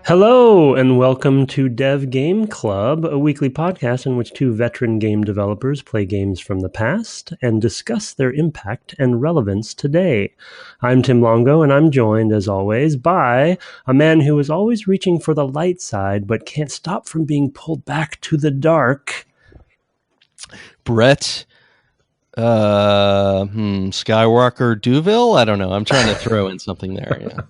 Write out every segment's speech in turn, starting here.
Hello, and welcome to Dev Game Club, a weekly podcast in which two veteran game developers play games from the past and discuss their impact and relevance today. I'm Tim Longo, and I'm joined, as always, by a man who is always reaching for the light side but can't stop from being pulled back to the dark. Brett Skywalker Duville? I don't know. I'm trying to throw in something there. Yeah.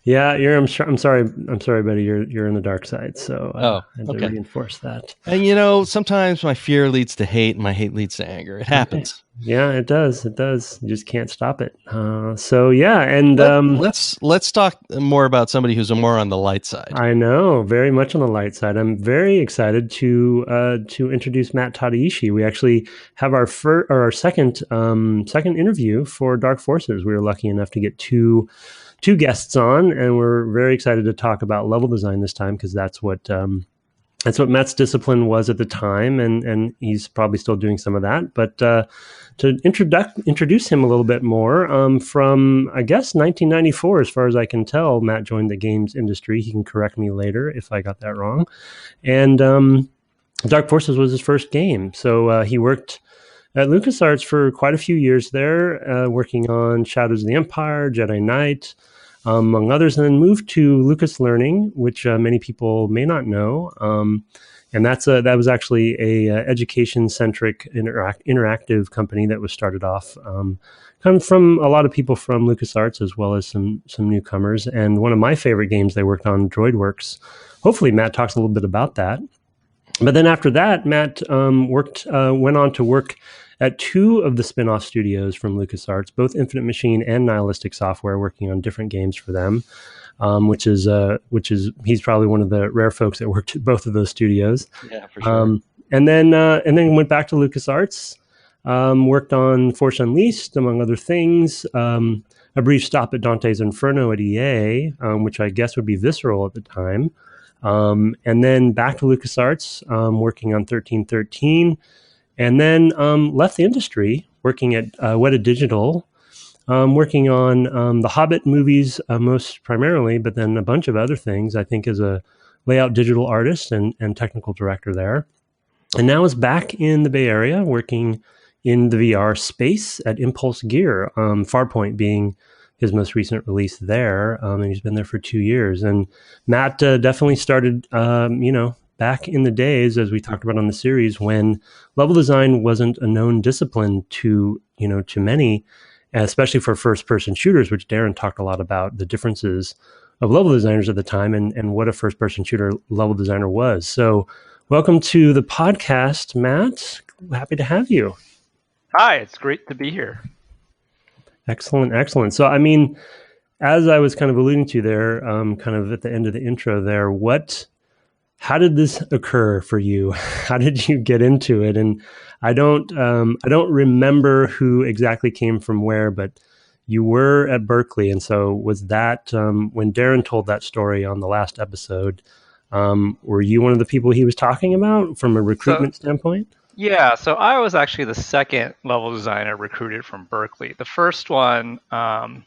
Yeah, I'm sorry, buddy. You're in the dark side, so I had to reinforce that. And sometimes my fear leads to hate, and my hate leads to anger. It happens. Yeah, it does. You just can't stop it. Let's talk more about somebody who's more on the light side. I know, very much on the light side. I'm very excited to introduce Matt Tateishi. We actually have our second interview for Dark Forces. We were lucky enough to get two guests on, and we're very excited to talk about level design this time because that's what Matt's discipline was at the time, and he's probably still doing some of that. But to introduce him a little bit more, from I guess 1994, as far as I can tell, Matt joined the games industry. He can correct me later if I got that wrong. And Dark Forces was his first game, so he worked at LucasArts for quite a few years there, working on Shadows of the Empire, Jedi Knight, among others, and then moved to Lucas Learning, which many people may not know. And that was actually a education-centric interactive company that was started off kind of from a lot of people from LucasArts as well as some newcomers. And one of my favorite games they worked on, DroidWorks. Hopefully Matt talks a little bit about that. But then after that, Matt went on to work at two of the spin-off studios from LucasArts, both Infinite Machine and Nihilistic Software, working on different games for them, which is he's probably one of the rare folks that worked at both of those studios. Yeah, for sure. And then went back to LucasArts, worked on Force Unleashed, among other things. A brief stop at Dante's Inferno at EA, which I guess would be Visceral at the time. And then back to LucasArts, working on 1313, and then left the industry, working at Weta Digital, working on the Hobbit movies most primarily, but then a bunch of other things, I think, as a layout digital artist and technical director there. And now is back in the Bay Area, working in the VR space at Impulse Gear, Farpoint being his most recent release there, and he's been there for 2 years. And Matt definitely started, back in the days, as we talked about on the series, when level design wasn't a known discipline to many, especially for first-person shooters, which Darren talked a lot about, the differences of level designers at the time and what a first-person shooter level designer was. So welcome to the podcast, Matt. Happy to have you. Hi, it's great to be here. Excellent. So, I mean, as I was kind of alluding to there, kind of at the end of the intro there, how did this occur for you? How did you get into it? And I don't remember who exactly came from where, but you were at Berkeley. And so was that, when Darren told that story on the last episode, were you one of the people he was talking about from a recruitment standpoint? Yeah, so I was actually the second level designer recruited from Berkeley. The first one, and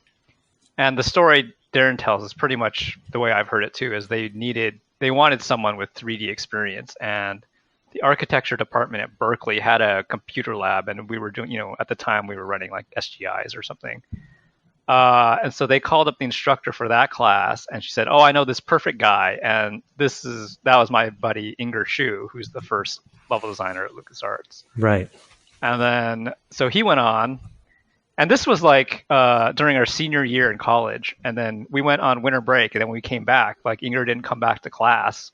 the story Darren tells is pretty much the way I've heard it too, is they wanted someone with 3D experience, and the architecture department at Berkeley had a computer lab, and we were doing, at the time we were running like SGIs or something. And so they called up the instructor for that class, and she said, "Oh, I know this perfect guy." And that was my buddy Inger Shu, who's the first level designer at LucasArts. Right. And then, so he went on, and this was like during our senior year in college. And then we went on winter break, and then when we came back, like Inger didn't come back to class.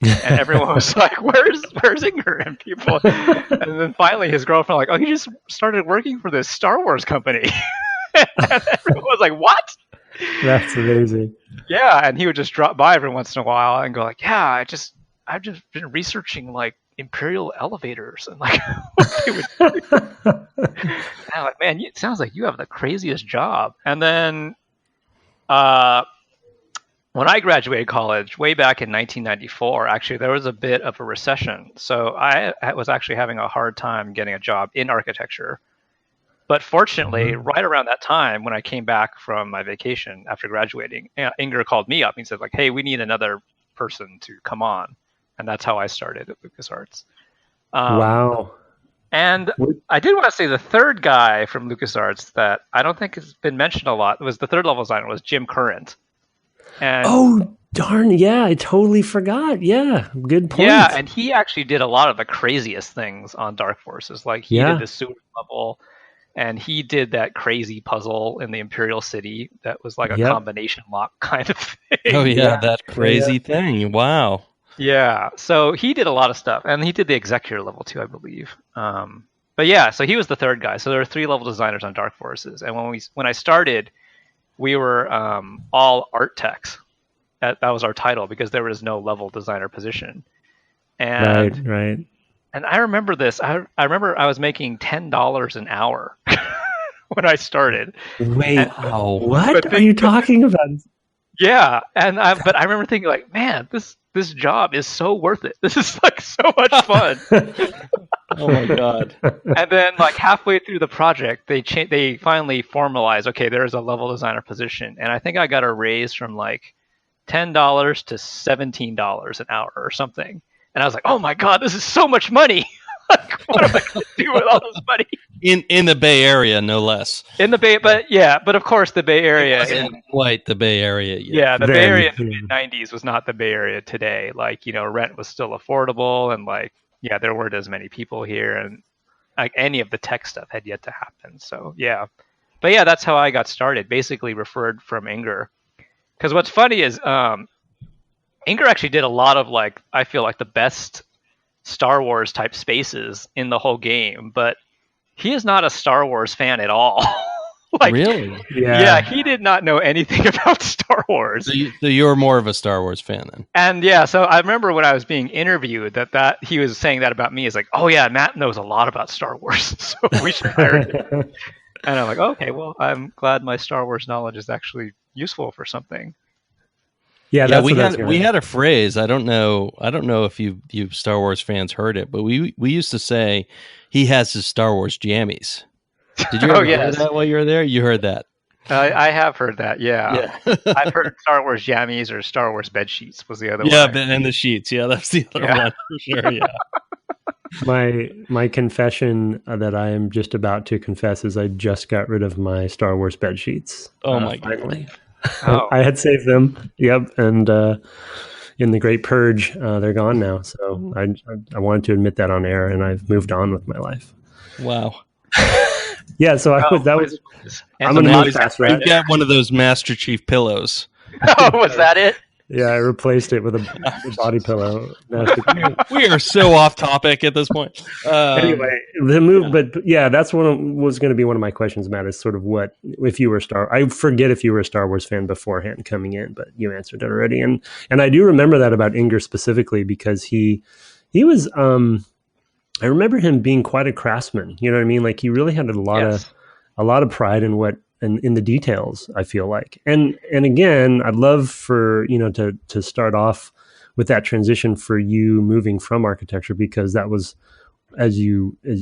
And everyone was like, where's Inger? And people, and then finally his girlfriend like, "Oh, he just started working for this Star Wars company." And everyone was like, "What?" That's amazing. Yeah, and he would just drop by every once in a while and go like, "Yeah, I've just been researching like Imperial elevators and like what they would do." And I'm like, "Man, it sounds like you have the craziest job." And then when I graduated college way back in 1994, actually there was a bit of a recession, so I was actually having a hard time getting a job in architecture. But fortunately, right around that time, when I came back from my vacation after graduating, Inger called me up and said, like, hey, we need another person to come on. And that's how I started at LucasArts. Wow. And I did want to say the third guy from LucasArts that I don't think has been mentioned a lot was the third level designer was Jim Current. And oh, darn. Yeah, I totally forgot. Yeah, good point. Yeah, and he actually did a lot of the craziest things on Dark Forces. Like he did the sewer level, and he did that crazy puzzle in the Imperial City that was like a combination lock kind of thing. Oh, yeah, that crazy thing. Wow. Yeah, so he did a lot of stuff, and he did the Executor level too, I believe. But yeah, so he was the third guy. So there were 3 level designers on Dark Forces, and when I started, we were all art techs. That was our title because there was no level designer position. And right. And I remember this. I remember I was making $10 an hour when I started. Wait, what are you talking about? Yeah, but I remember thinking like, man, this job is so worth it. This is like so much fun. Oh my god! And then like halfway through the project, they finally formalized, okay, there's a level designer position, and I think I got a raise from like $10 to $17 an hour or something. And I was like, oh my god, this is so much money. Like, what am I going to do with all this money? In the Bay Area, no less. In the Bay, but of course the Bay Area isn't quite the Bay Area yet. Yeah, the Bay Area in the mid-90s was not the Bay Area today. Like, rent was still affordable, and like, yeah, there weren't as many people here, and like any of the tech stuff had yet to happen. So yeah, but yeah, that's how I got started. Basically, referred from Inger. Because what's funny is Inger actually did a lot of like, I feel like the best Star Wars type spaces in the whole game, but he is not a Star Wars fan at all. Like, really? Yeah, he did not know anything about Star Wars. So you're more of a Star Wars fan then? And yeah, so I remember when I was being interviewed that he was saying that about me. Is like, oh yeah, Matt knows a lot about Star Wars, so we should hire him. And I'm like, okay, well, I'm glad my Star Wars knowledge is actually useful for something. Yeah, we had a phrase. I don't know if you Star Wars fans heard it, but we used to say he has his Star Wars jammies. Did you ever hear that while you were there? You heard that? I have heard that. Yeah. I've heard Star Wars jammies or Star Wars bed sheets was the other one. Yeah, and the sheets. Yeah, that's the other one for sure. Yeah. My confession that I am just about to confess is I just got rid of my Star Wars bed sheets. Oh my god! I had saved them. Yep, and in the Great Purge, they're gone now. So I wanted to admit that on air, and I've moved on with my life. Wow. Yeah, so I'm going to move fast, right? You got one of those Master Chief pillows. Oh, was that it? Yeah, I replaced it with a body pillow. We are so off topic at this point. Anyway, the move, but yeah, that's was going to be one of my questions, Matt, is sort of what, if you were I forget if you were a Star Wars fan beforehand coming in, but you answered it already. And I do remember that about Inger specifically because he was, I remember him being quite a craftsman. You know what I mean? Like he really had a lot of pride in in the details, I feel like. And again, I'd love for, to start off with that transition for you moving from architecture, because that was, as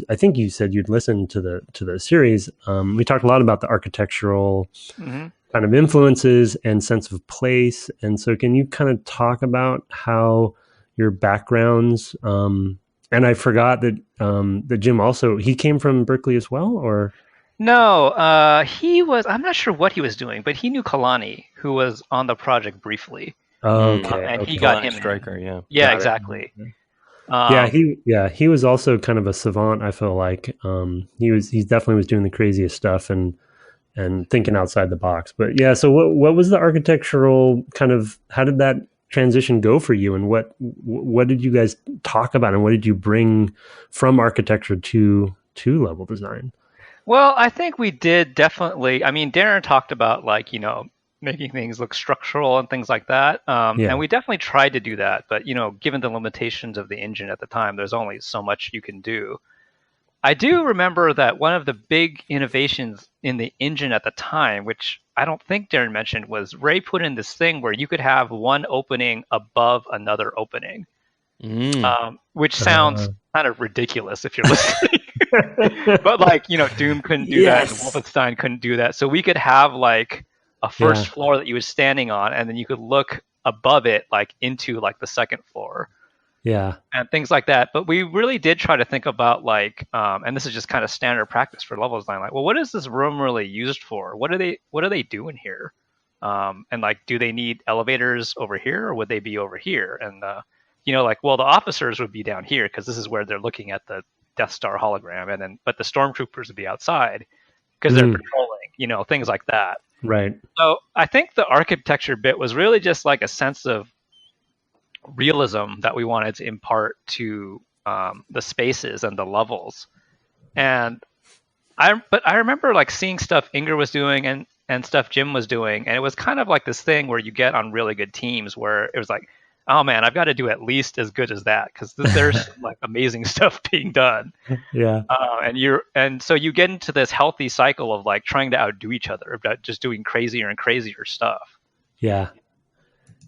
I think you said you'd listened to the series. We talked a lot about the architectural kind of influences and sense of place. And so can you kind of talk about how your backgrounds, and I forgot that Jim also, he came from Berkeley as well, or? No, he was, I'm not sure what he was doing, but he knew Kalani, who was on the project briefly. Oh, okay. And he got him. Striker, yeah. Yeah, exactly. He was also kind of a savant, I feel like. He definitely was doing the craziest stuff and thinking outside the box. But yeah, so what was the architectural kind of, how did that transition go for you, and what did you guys talk about, and what did you bring from architecture to level design? Well, I think we did definitely. I mean, Darren talked about like, making things look structural and things like that. And we definitely tried to do that. But, given the limitations of the engine at the time, there's only so much you can do. I do remember that one of the big innovations in the engine at the time, which I don't think Darren mentioned, was Ray put in this thing where you could have one opening above another opening. which sounds kind of ridiculous if you're listening. But like, Doom couldn't do that, and Wolfenstein couldn't do that. So we could have like a first floor that you were standing on, and then you could look above it like into like the second floor. Yeah. And things like that. But we really did try to think about like, and this is just kind of standard practice for level design. Like, well, what is this room really used for? What are they doing here? And like, do they need elevators over here, or would they be over here? And like, well, the officers would be down here because this is where they're looking at the Death Star hologram, but the stormtroopers would be outside because they're patrolling. Things like that. Right. So I think the architecture bit was really just like a sense of realism that we wanted to impart to the spaces and the levels. And I remember like seeing stuff Inger was doing and stuff Jim was doing, and it was kind of like this thing where you get on really good teams where it was like, oh man, I've got to do at least as good as that because there's like amazing stuff being done. Yeah. And so you get into this healthy cycle of like trying to outdo each other, about just doing crazier and crazier stuff. Yeah.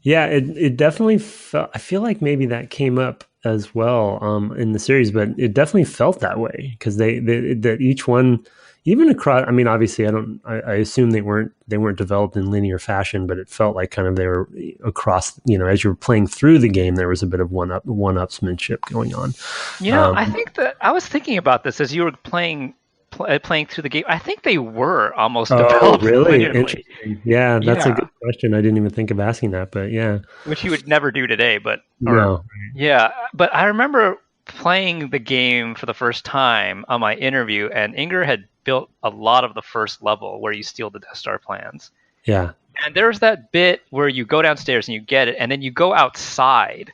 Yeah, it definitely felt, I feel like maybe that came up as well in the series, but it definitely felt that way because that each one, even across, I mean, obviously I assume they weren't developed in linear fashion, but it felt like kind of they were across, as you were playing through the game, there was a bit of one-upsmanship going on. I think that I was thinking about this as you were playing through the game. I think they were almost developed. Really? Linearly. Interesting. Yeah, that's a good question. I didn't even think of asking that, but yeah. Which you would never do today, no. Yeah, but I remember playing the game for the first time on my interview, and Inger had built a lot of the first level where you steal the Death Star plans. Yeah. And there's that bit where you go downstairs and you get it, and then you go outside.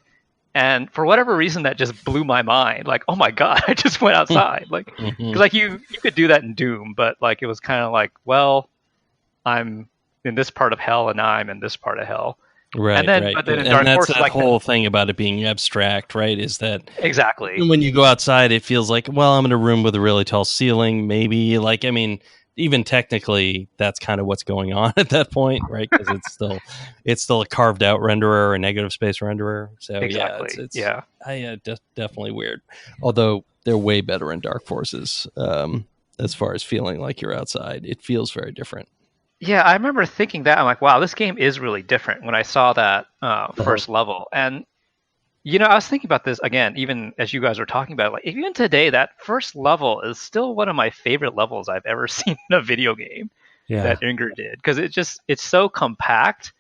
And for whatever reason, that just blew my mind. Like, oh my god, I just went outside. Like, because like you could do that in Doom, but like it was kind of like, well, I'm in this part of hell, and now I'm in this part of hell. Right. And then, right. But then in and Dark that's Forces, that like whole thing about it being abstract, right? Is that exactly when you go outside, it feels like, well, I'm in a room with a really tall ceiling. Maybe like, I mean, even technically, that's kind of what's going on at that point, right? Because it's still a carved out renderer, a negative space renderer. So exactly. it's definitely weird. Although they're way better in Dark Forces, as far as feeling like you're outside. It feels very different. Yeah, I remember thinking that. I'm like, wow, this game is really different when I saw that first level. And I was thinking about this again, even as you guys were talking about it, like even today, that first level is still one of my favorite levels I've ever seen in a video game that Inger did. Because it's so compact,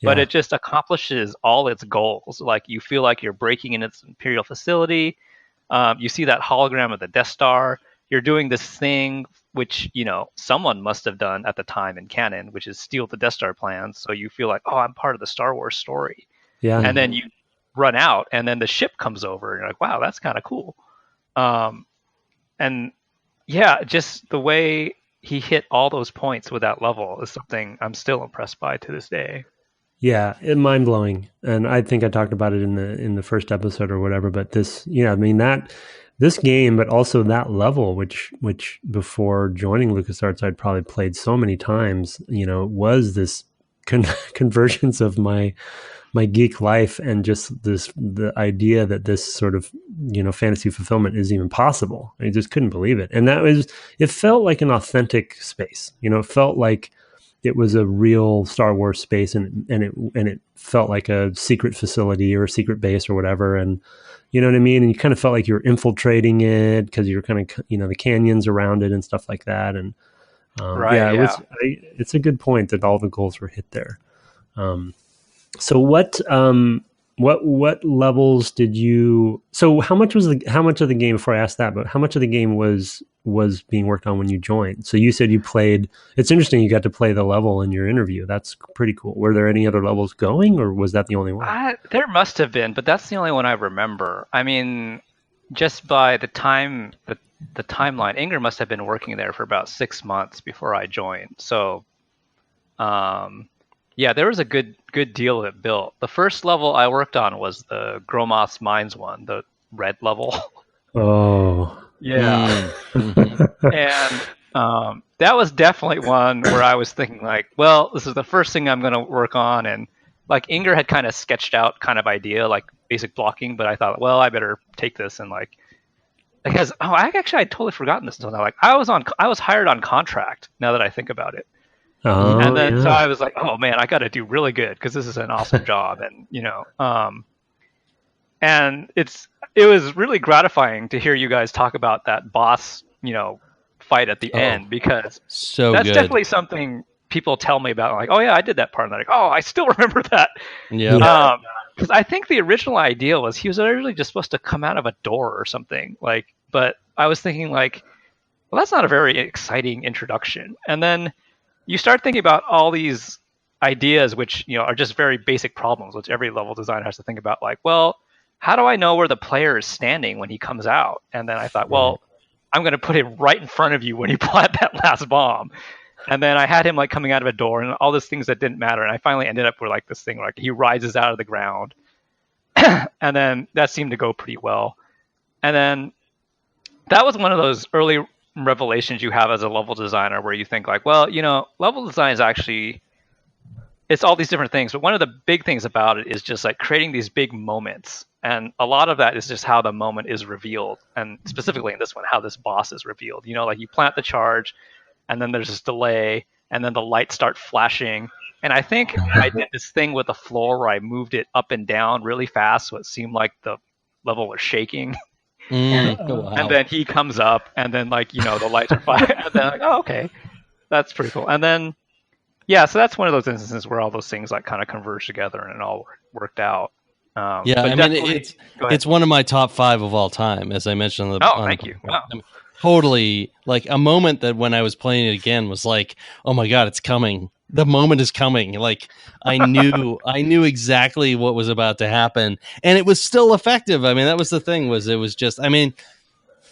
but it just accomplishes all its goals. Like you feel like you're breaking in its Imperial facility. You see that hologram of the Death Star. You're doing this thing which, someone must have done at the time in canon, which is steal the Death Star plans. So you feel like, oh, I'm part of the Star Wars story. Yeah. And then you run out, and then the ship comes over, and you're like, wow, that's kind of cool. And yeah, just the way he hit all those points with that level is something I'm still impressed by to this day. Yeah, mind blowing. And I think I talked about it in the first episode or whatever, but this game, but also that level, which before joining LucasArts, I'd probably played so many times, was this convergence of my geek life and just the idea that this sort of, fantasy fulfillment is even possible. I just couldn't believe it. And it felt like an authentic space. It felt like it was a real Star Wars space, and it felt like a secret facility or a secret base or whatever. And you know what I mean? And you kind of felt like you were infiltrating it because you're kind of, the canyons around it and stuff like that. And it's a good point that all the goals were hit there. So what levels did you? So how much of the game? Before I ask that, but how much of the game was being worked on when you joined? So you said you played. It's interesting you got to play the level in your interview. That's pretty cool. Were there any other levels going, or was that the only one? There must have been, but that's the only one I remember. I mean, just by the time the timeline, Inger must have been working there for about 6 months before I joined. So, yeah, there was a good deal of it built. The first level I worked on was the Gromoth's Mines one, the red level. Oh. Yeah. And that was definitely one where I was thinking like, well, this is the first thing I'm going to work on. And like Inger had kind of sketched out kind of idea, like basic blocking, but I thought, well, I better take this and like, because I'd totally forgotten this until now. Like I was hired on contract. Now that I think about it, and then so I was like, oh man, I got to do really good because this is an awesome job, and and it was really gratifying to hear you guys talk about that boss, fight at the end, because that's good. definitely something people tell me about. Like, oh yeah, I did that part, and they're like, oh, I still remember that. Yeah. Because I think the original idea was he was originally just supposed to come out of a door or something. Like, but I was thinking like, well, that's not a very exciting introduction. And then you start thinking about all these ideas, which are just very basic problems, which every level designer has to think about. Like, well, how do I know where the player is standing when he comes out? And then I thought, well, I'm going to put him right in front of you when you plant that last bomb. And then I had him like coming out of a door and all these things that didn't matter. And I finally ended up with like this thing where like he rises out of the ground. And then that seemed to go pretty well. And then that was one of those early revelations you have as a level designer where you think like, well, level design is actually, it's all these different things. But one of the big things about it is just like creating these big moments. And a lot of that is just how the moment is revealed. And specifically in this one, how this boss is revealed. Like you plant the charge, and then there's this delay, and then the lights start flashing. And I think I did this thing with the floor where I moved it up and down really fast, so it seemed like the level was shaking. Wow. And then he comes up, and then like the lights are fire, and then like, oh, okay, that's pretty cool. And then so that's one of those instances where all those things like kind of converge together and it all worked out. I mean, it's one of my top 5 of all time, as I mentioned. Thank you. Wow. I mean, totally, like a moment that when I was playing it again was like, oh my god, it's coming. The moment is coming. Like I knew exactly what was about to happen, and it was still effective. I mean, that was the thing. It was just, I mean,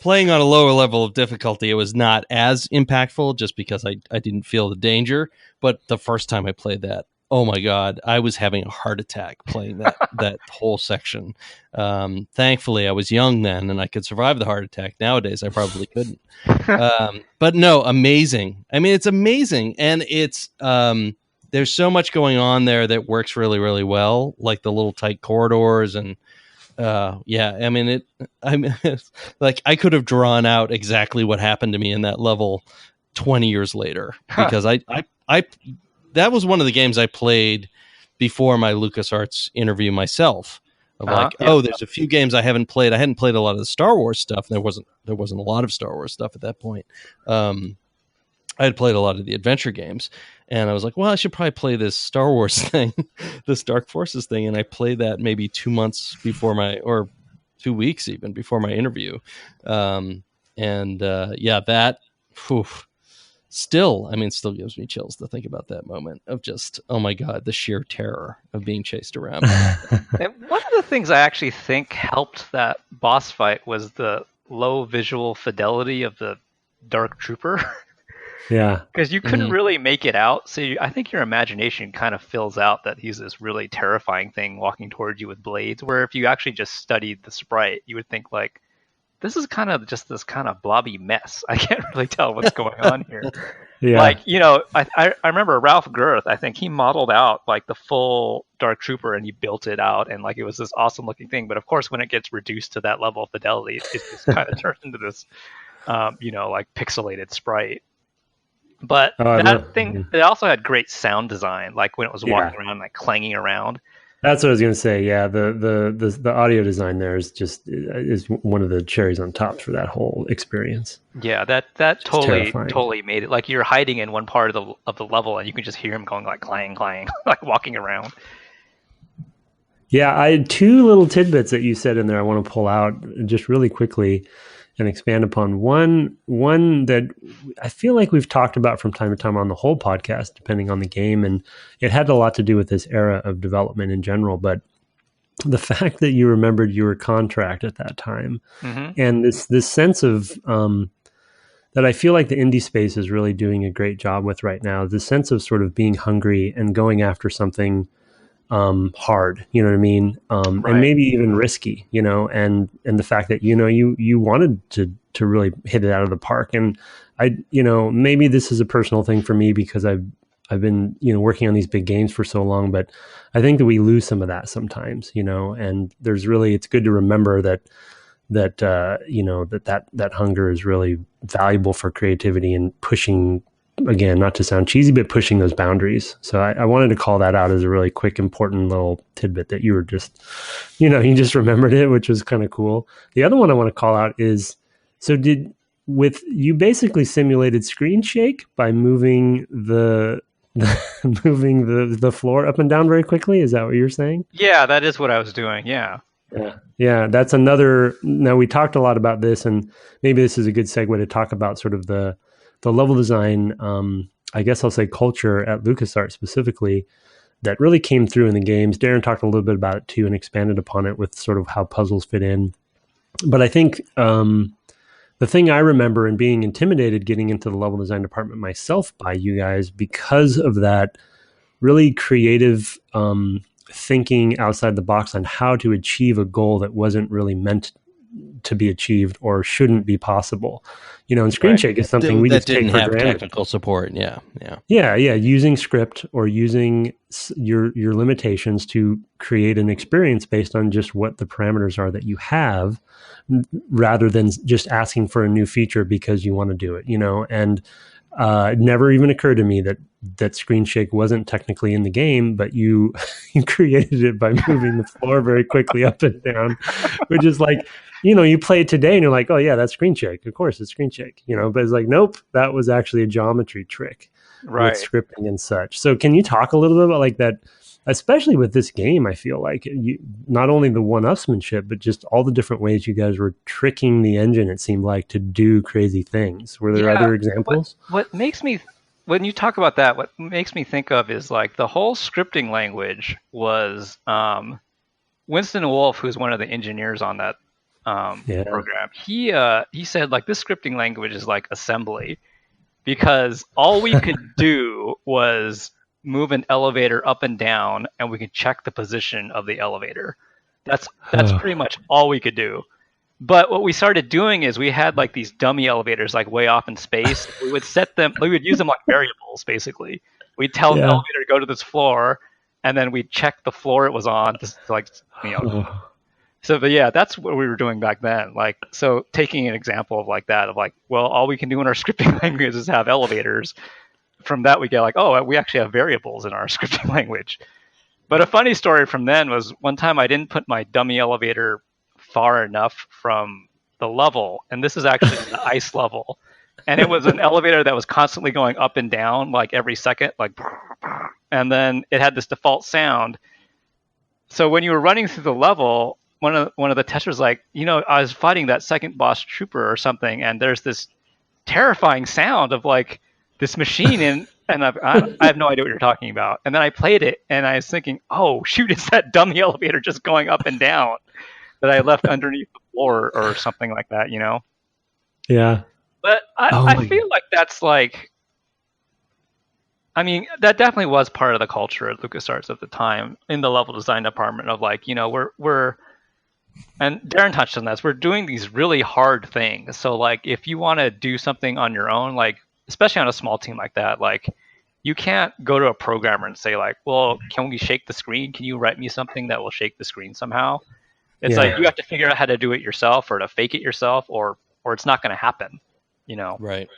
playing on a lower level of difficulty, it was not as impactful just because I didn't feel the danger. But the first time I played that, oh my god, I was having a heart attack playing that whole section. Thankfully, I was young then, and I could survive the heart attack. Nowadays, I probably couldn't. But no, amazing. I mean, it's amazing, and it's there's so much going on there that works really, really well, like the little tight corridors and. I mean, like I could have drawn out exactly what happened to me in that level 20 years later because I that was one of the games I played before my LucasArts interview myself. There's a few games I haven't played. I hadn't played a lot of the Star Wars stuff. And there wasn't a lot of Star Wars stuff at that point. I had played a lot of the adventure games, and I was like, well, I should probably play this Star Wars thing, this Dark Forces thing. And I played that maybe 2 months before or 2 weeks even before my interview. Still gives me chills to think about that moment of just, oh my God, the sheer terror of being chased around. And one of the things I actually think helped that boss fight was the low visual fidelity of the Dark Trooper. Yeah. Because you couldn't really make it out. So I think your imagination kind of fills out that he's this really terrifying thing walking towards you with blades, where if you actually just studied the sprite, you would think like, this is kind of just this kind of blobby mess. I can't really tell what's going on here. Yeah. Like, I remember Ralph Girth, I think he modeled out like the full Dark Trooper and he built it out and like it was this awesome looking thing. But of course, when it gets reduced to that level of fidelity, it just kind of turns into this, like pixelated sprite. But that thing, it also had great sound design, like when it was walking around, like clanging around. That's what I was going to say. Yeah, the audio design there is one of the cherries on top for that whole experience. Yeah, that totally made it like you're hiding in one part of the level and you can just hear him going like clang clang, like walking around. Yeah, I had 2 little tidbits that you said in there I want to pull out just really quickly and expand upon. One that I feel like we've talked about from time to time on the whole podcast, depending on the game, and it had a lot to do with this era of development in general, but the fact that you remembered your contract at that time, and this sense of that I feel like the indie space is really doing a great job with right now, the sense of sort of being hungry and going after something hard, you know what I mean? Right. And maybe even risky, and the fact that, you wanted to really hit it out of the park. And maybe this is a personal thing for me because I've been, working on these big games for so long, but I think that we lose some of that sometimes, and it's good to remember that that hunger is really valuable for creativity and pushing, again, not to sound cheesy, but pushing those boundaries. So I wanted to call that out as a really quick, important little tidbit that you were just, you just remembered it, which was kind of cool. The other one I want to call out is, you basically simulated screen shake by moving the floor up and down very quickly. Is that what you're saying? Yeah, that is what I was doing. Yeah. Yeah. That's another. Now, we talked a lot about this, and maybe this is a good segue to talk about sort of the level design. I guess I'll say culture at LucasArts specifically that really came through in the games. Darren talked a little bit about it too, and expanded upon it with sort of how puzzles fit in. But I think the thing I remember and being intimidated getting into the level design department myself by you guys because of that really creative thinking outside the box on how to achieve a goal that wasn't really meant to be achieved or shouldn't be possible. And screen shake is something we just take for granted. Technical support. Yeah. Using script or using your limitations to create an experience based on just what the parameters are that you have, rather than just asking for a new feature because you want to do it. And it never even occurred to me that screen shake wasn't technically in the game, but you created it by moving the floor very quickly up and down, which is like, you play it today and you're like, oh yeah, that's screen shake. Of course it's screen shake, but it's like, nope, that was actually a geometry trick, right? With scripting and such. So can you talk a little bit about like that, especially with this game? I feel like not only the one-upsmanship, but just all the different ways you guys were tricking the engine, it seemed like, to do crazy things. Were there other examples? What makes me, when you talk about that, what makes me think of is like the whole scripting language was Winston Wolfe, who's one of the engineers on that program. He said like this scripting language is like assembly, because all we could do was move an elevator up and down, and we could check the position of the elevator. That's pretty much all we could do. But what we started doing is we had like these dummy elevators like way off in space. We would use them like variables, basically. We'd tell the elevator to go to this floor, and then we'd check the floor it was on to like, So, but yeah, that's what we were doing back then. Like, so taking an example of like that, of like, well, all we can do in our scripting language is have elevators. From that, we get like, oh, we actually have variables in our scripting language. But a funny story from then was one time I didn't put my dummy elevator far enough from the level. And this is actually the ice level. And it was an elevator that was constantly going up and down like every second, like, and then it had this default sound. So when you were running through the level, one of the testers was like, I was fighting that second boss trooper or something, and there's this terrifying sound of like this machine, and I have no idea what you're talking about. And then I played it, and I was thinking, oh shoot, it's that dummy elevator just going up and down that I left underneath the floor or something like that, Yeah. But I feel like that's like, I mean, that definitely was part of the culture at LucasArts at the time in the level design department of like, we're and Darren touched on this, we're doing these really hard things. So like if you want to do something on your own, like especially on a small team like that, like you can't go to a programmer and say like, well, can we shake the screen? Can you write me something that will shake the screen somehow? It's like you have to figure out how to do it yourself or to fake it yourself or it's not going to happen, Right.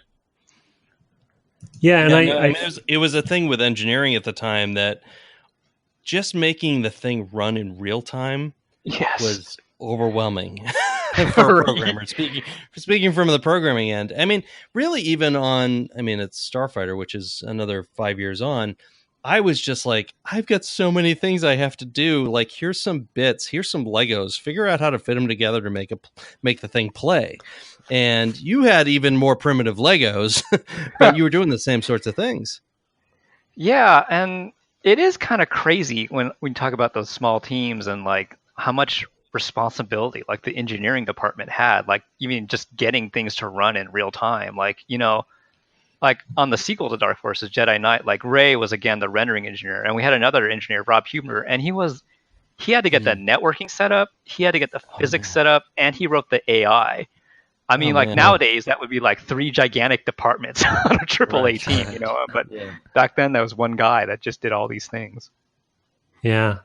Yeah, and it was a thing with engineering at the time that just making the thing run in real time was overwhelming for a programmer. Speaking from the programming end, I mean, really, even on, it's Starfighter, which is another 5 years on. I was just like, I've got so many things I have to do. Like, here's some bits, here's some Legos. Figure out how to fit them together to make the thing play. And you had even more primitive Legos, but you were doing the same sorts of things. Yeah, and it is kind of crazy when we talk about those small teams and like how much responsibility like the engineering department had, like even just getting things to run in real time. Like, like on the sequel to Dark Forces, Jedi Knight, like Ray was again the rendering engineer, and we had another engineer, Rob Huebner, and he had to get the networking set up, he had to get the physics set up, and he wrote the AI. I mean, Oh, like man. nowadays that would be like 3 gigantic departments on a triple A team, but back then there was one guy that just did all these things. Yeah.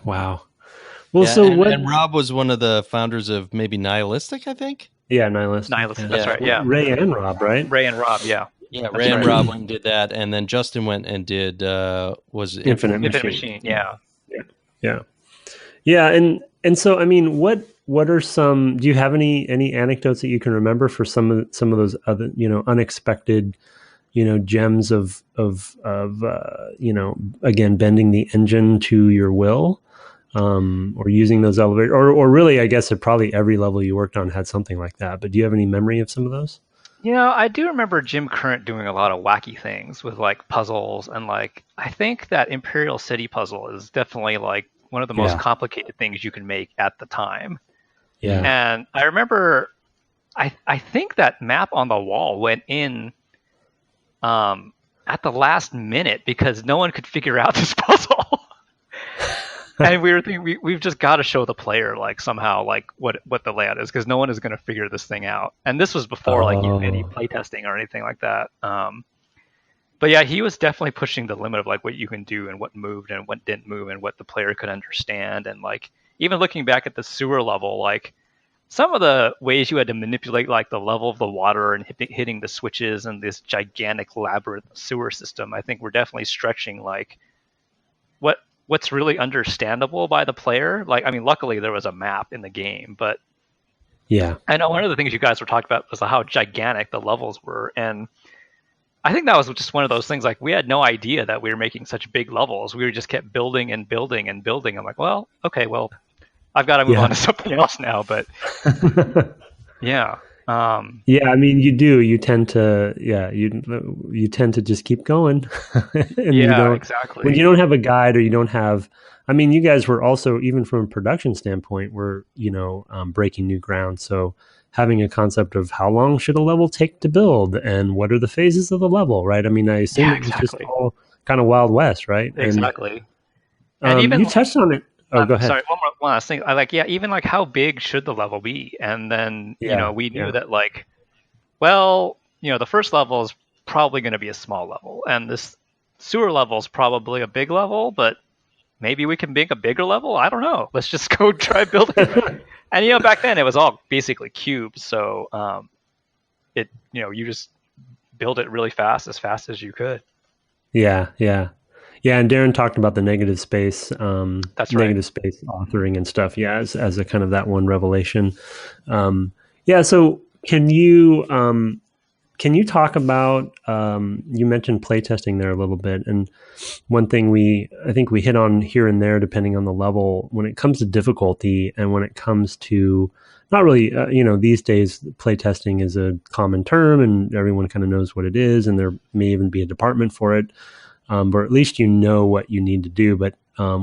Wow. Well, Yeah, so and Rob was one of the founders of maybe Nihilistic, I think. Yeah, Nihilistic. That's right. Yeah, Ray and Rob, right? Ray and Rob. Yeah. Yeah, Ray and Rob went and did that, and then Justin went and did was Infinite Machine. Yeah. And so, I mean, what are some? Do you have any anecdotes that you can remember for some of those other unexpected gems of again bending the engine to your will, or using those elevators, or really, I guess at probably every level you worked on had something like that. But do you have any memory of some of those? I do remember Jim Current doing a lot of wacky things with like puzzles, and like I think that Imperial City puzzle is definitely like one of the most complicated things you can make at the time. Yeah. And I remember, I think that map on the wall went in at the last minute because no one could figure out this puzzle. And we were thinking we've just got to show the player like somehow like what the layout is, because no one is going to figure this thing out. And this was before like any playtesting or anything like that. But yeah, he was definitely pushing the limit of like what you can do and what moved and what didn't move and what the player could understand. And like even looking back at the sewer level, like some of the ways you had to manipulate like the level of the water and hitting the switches and this gigantic labyrinth sewer system, I think we're definitely stretching like what's really understandable by the player. Like, I mean, luckily there was a map in the game, but yeah, I know one of the things you guys were talking about was how gigantic the levels were. And I think that was just one of those things, like we had no idea that we were making such big levels. We just kept building and building and building. I'm like, well, okay, well, I've got to move on to something else now. But yeah. I mean, you tend to, you tend to just keep going. And exactly. When you don't have a guide or you don't have, I mean, you guys were also, even from a production standpoint, were, breaking new ground. So having a concept of how long should a level take to build and what are the phases of the level, right? I mean, I assume it was just all kind of Wild West, right? Exactly. And even you touched on it. Oh, go ahead. Sorry, one last thing. Even like how big should the level be? And then, we knew that like, well, the first level is probably going to be a small level, and this sewer level is probably a big level, but maybe we can make a bigger level. I don't know. Let's just go try building. And, back then it was all basically cubes. So, you just build it really fast as you could. Yeah. And Darren talked about the negative space, That's negative space authoring and stuff. Yeah, as a kind of that one revelation. So can you talk about? You mentioned playtesting there a little bit, and one thing I think we hit on here and there, depending on the level, when it comes to difficulty, and when it comes to not really, these days playtesting is a common term, and everyone kind of knows what it is, and there may even be a department for it. But at least you know what you need to do. But I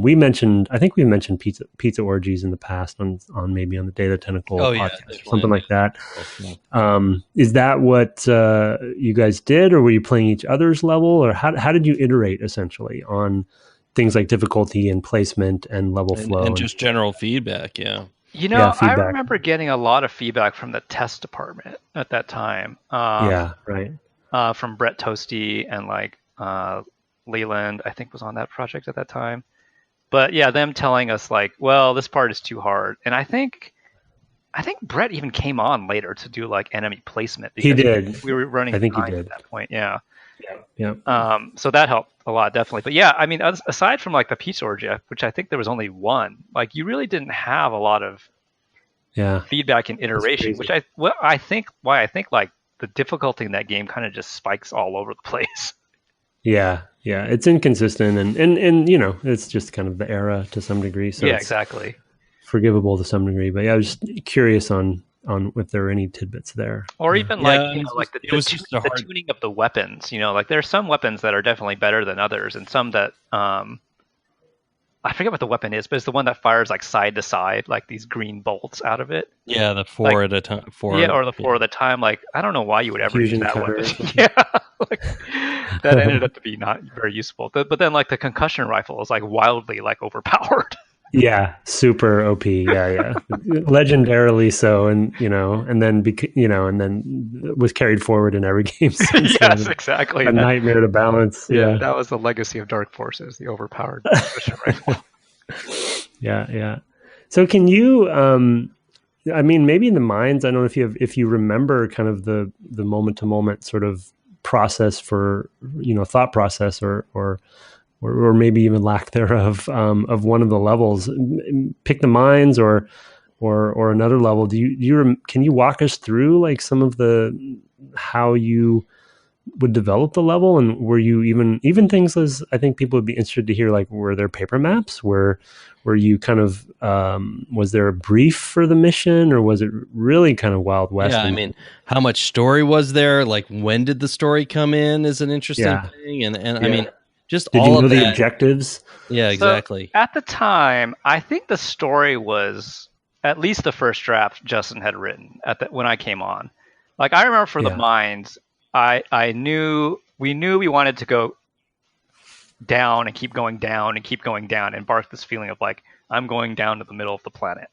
think we mentioned pizza orgies in the past on maybe on the Data Tentacle podcast, something like that. Is that what you guys did, or were you playing each other's level, or how did you iterate essentially on things like difficulty and placement and level flow and just general feedback? Yeah. Feedback. I remember getting a lot of feedback from the test department at that time. From Brett Toasty and like Leland, I think, was on that project at that time. But yeah, them telling us like, well, this part is too hard. And I think Brett even came on later to do like enemy placement. He did. We were running. I think he did at that point. Yeah. Yeah. So that helped a lot, definitely. But yeah, I mean, aside from like the pizza orgy, which I think there was only one, like you really didn't have a lot of feedback and iteration, which I think like the difficulty in that game kind of just spikes all over the place. Yeah, it's inconsistent, and it's just kind of the era to some degree. So yeah, exactly. Forgivable to some degree, but yeah, I was just curious on if there are any tidbits there, or even the tuning of the weapons. Like there are some weapons that are definitely better than others, and some that I forget what the weapon is, but it's the one that fires like side to side, like these green bolts out of it. Yeah, the four at a time. Four at a time. Like I don't know why you would ever use that weapon. That ended up to be not very useful. But then like the concussion rifle is like wildly like overpowered. Yeah, super OP. Yeah. Legendarily so, and and then and then was carried forward in every game since Yes, then. exactly. A nightmare to balance. Yeah. That was the legacy of Dark Forces, the overpowered precision rifle. Yeah. So can you I mean, maybe in the mines, I don't know if you remember kind of the moment to moment sort of process for, thought process or maybe even lack thereof of one of the levels. Pick the mines or another level. Can you walk us through like some of the how you would develop the level, and were you even things as I think people would be interested to hear, like were there paper maps? Were you kind of was there a brief for the mission, or was it really kind of Wild West? Yeah, I mean, how much story was there? Like, when did the story come in is an interesting thing. And I mean, just did all you know of the that. objectives? Yeah, exactly. So, at the time, I think the story was at least the first draft Justin had written when I came on. Like, I remember for the mines, we knew we wanted to go down and keep going down and keep going down and bark this feeling of like, I'm going down to the middle of the planet.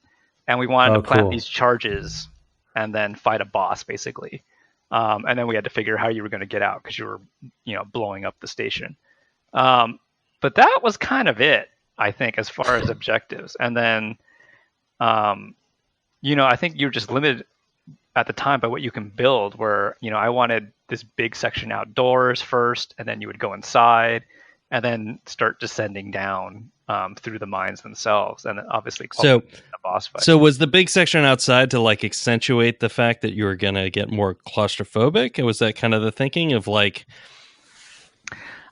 And we wanted to plant these charges and then fight a boss, basically. And then we had to figure how you were going to get out because you were, blowing up the station. But that was kind of it, I think, as far as objectives. And then, I think you're just limited at the time by what you can build, where, I wanted this big section outdoors first, and then you would go inside and then start descending down through the mines themselves. And then obviously a boss fight. So was the big section outside to like accentuate the fact that you were going to get more claustrophobic? Was that kind of the thinking of like,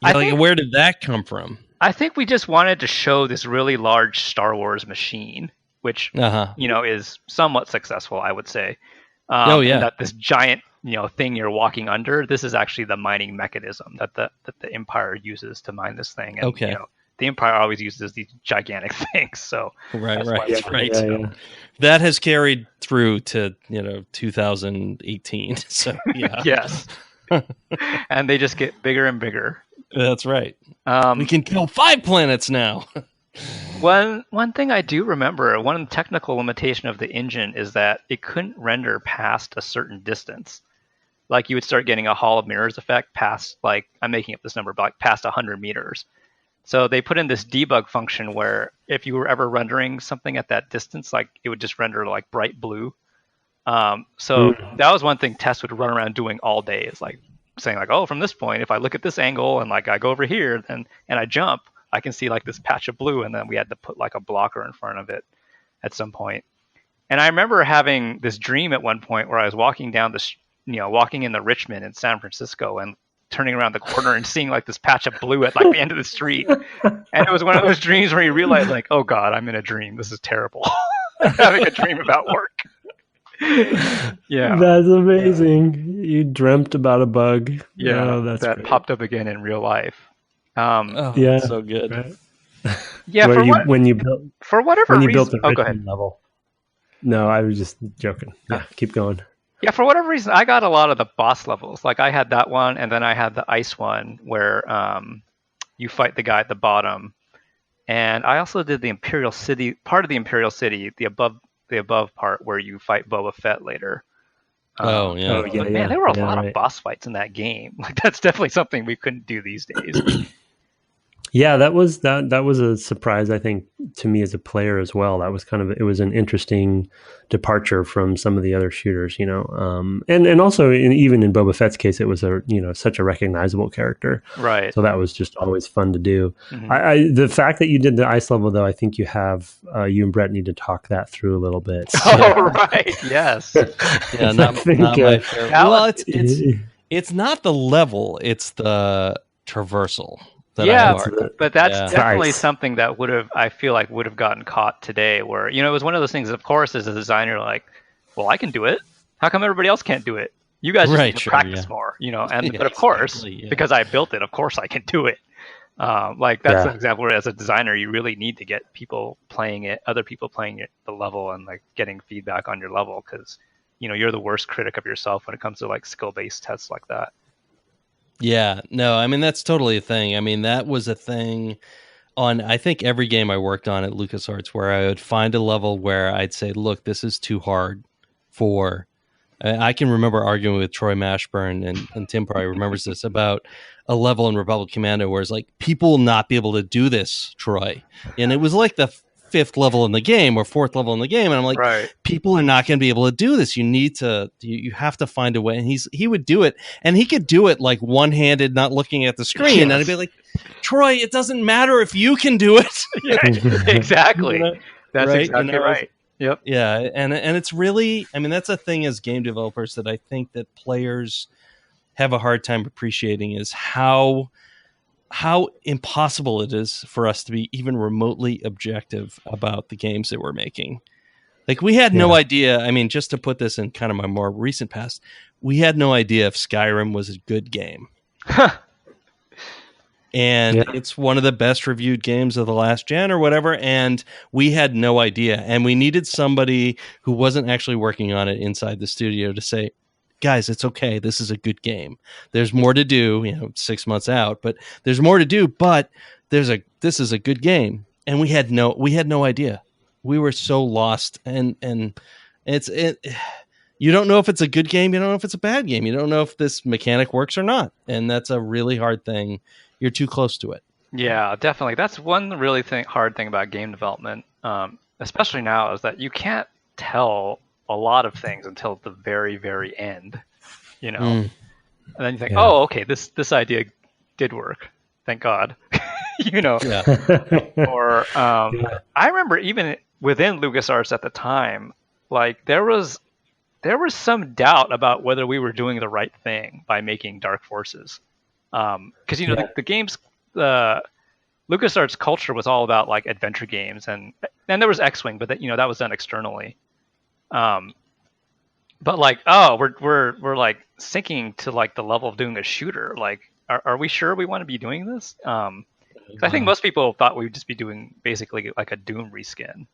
where did that come from? I think we just wanted to show this really large Star Wars machine, which, is somewhat successful, I would say. That this giant, thing you're walking under, this is actually the mining mechanism that the Empire uses to mine this thing. And, the Empire always uses these gigantic things. So right. That has carried through to 2018. So yeah. Yes. And they just get bigger and bigger. That's right. We can kill 5 planets now. One thing I do remember, one technical limitation of the engine is that it couldn't render past a certain distance. Like you would start getting a Hall of Mirrors effect past, like, I'm making up this number, but like past 100 meters. So they put in this debug function where if you were ever rendering something at that distance, like it would just render like bright blue. That was one thing Tess would run around doing all day, is like saying like, oh, from this point, if I look at this angle and like I go over here and I jump, I can see like this patch of blue. And then we had to put like a blocker in front of it at some point. And I remember having this dream at one point where I was walking down walking in the Richmond in San Francisco and turning around the corner and seeing like this patch of blue at like the end of the street. And it was one of those dreams where you realize like, oh God, I'm in a dream. This is terrible. I'm having a dream about work. Yeah. That's amazing. You dreamt about a bug. Yeah. That's that great. popped up again in real life. That's so good. Right. Yeah. When you built the go ahead. level. No, I was just joking. Yeah. Keep going. Yeah, for whatever reason, I got a lot of the boss levels. Like I had that one, and then I had the ice one where you fight the guy at the bottom. And I also did the Imperial City, part of the Imperial City, the above part where you fight Boba Fett later. Man, there were a lot of boss fights in that game. Like that's definitely something we couldn't do these days. Yeah, that was a surprise, I think, to me as a player as well. That was it was an interesting departure from some of the other shooters, and also even in Boba Fett's case, it was such a recognizable character, right? So that was just always fun to do. Mm-hmm. The fact that you did the ice level, though, I think you and Brett need to talk that through a little bit. Oh, right, yes, yeah, not my favorite. Well, it's not the level; it's the traversal. But that's definitely something that I feel like would have gotten caught today, where, it was one of those things, of course, as a designer, like, well, I can do it. How come everybody else can't do it? You guys just need to practice more, but of course, because I built it, of course I can do it. That's an example where as a designer, you really need to get people playing it, other people playing it, the level, and like getting feedback on your level, because, you're the worst critic of yourself when it comes to like skill-based tests like that. Yeah, no, I mean, that's totally a thing. I mean, that was a thing on, I think, every game I worked on at LucasArts, where I would find a level where I'd say, look, this is too hard for... I can remember arguing with Troy Mashburn, and Tim probably remembers this, about a level in Republic Commando where it's like, people will not be able to do this, Troy. And it was like the fifth level in the game or fourth level in the game. And I'm like, Right. people are not going to be able to do this. You have to find a way. And he would do it. And he could do it like one-handed, not looking at the screen. Yes. And I'd be like, Troy, it doesn't matter if you can do it. Yeah, exactly. You know? That's Right? exactly right. Yep. Yeah, and it's really, I mean, that's a thing as game developers that I think that players have a hard time appreciating, is how impossible it is for us to be even remotely objective about the games that we're making. Like, we had no idea, I mean, just to put this in kind of my more recent past, we had no idea if Skyrim was a good game. And it's one of the best reviewed games of the last gen or whatever. And we had no idea. And we needed somebody who wasn't actually working on it inside the studio to say, guys, it's okay. This is a good game. There's more to do, 6 months out, but there's more to do, but this is a good game. And we had no idea. We were so lost. And you don't know if it's a good game. You don't know if it's a bad game. You don't know if this mechanic works or not. And that's a really hard thing. You're too close to it. Yeah, definitely. That's one really hard thing about game development, especially now, is that you can't tell a lot of things until the very, very end, And then you think, oh, okay, this idea did work. Thank God. Yeah. Or I remember even within LucasArts at the time, like there was some doubt about whether we were doing the right thing by making Dark Forces. Because the games, LucasArts culture was all about like adventure games, and there was X-Wing, but that was done externally. But like, we're like sinking to like the level of doing a shooter. Like, are we sure we want to be doing this? I think most people thought we would just be doing basically like a Doom reskin.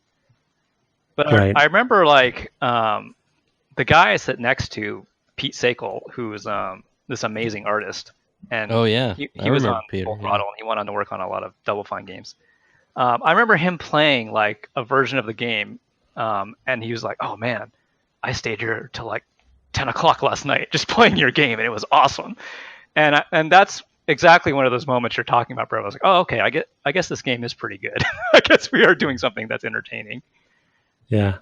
But I remember like the guy I sit next to, Pete Sakel, who's this amazing artist. And he was on Full Throttle, and he went on to work on a lot of Double Fine games. I remember him playing like a version of the game, and he was like, "Oh man, I stayed here till like 10 o'clock last night just playing your game, and it was awesome." And that's exactly one of those moments you're talking about, bro. I was like, "Oh, okay, I guess this game is pretty good. I guess we are doing something that's entertaining." Yeah,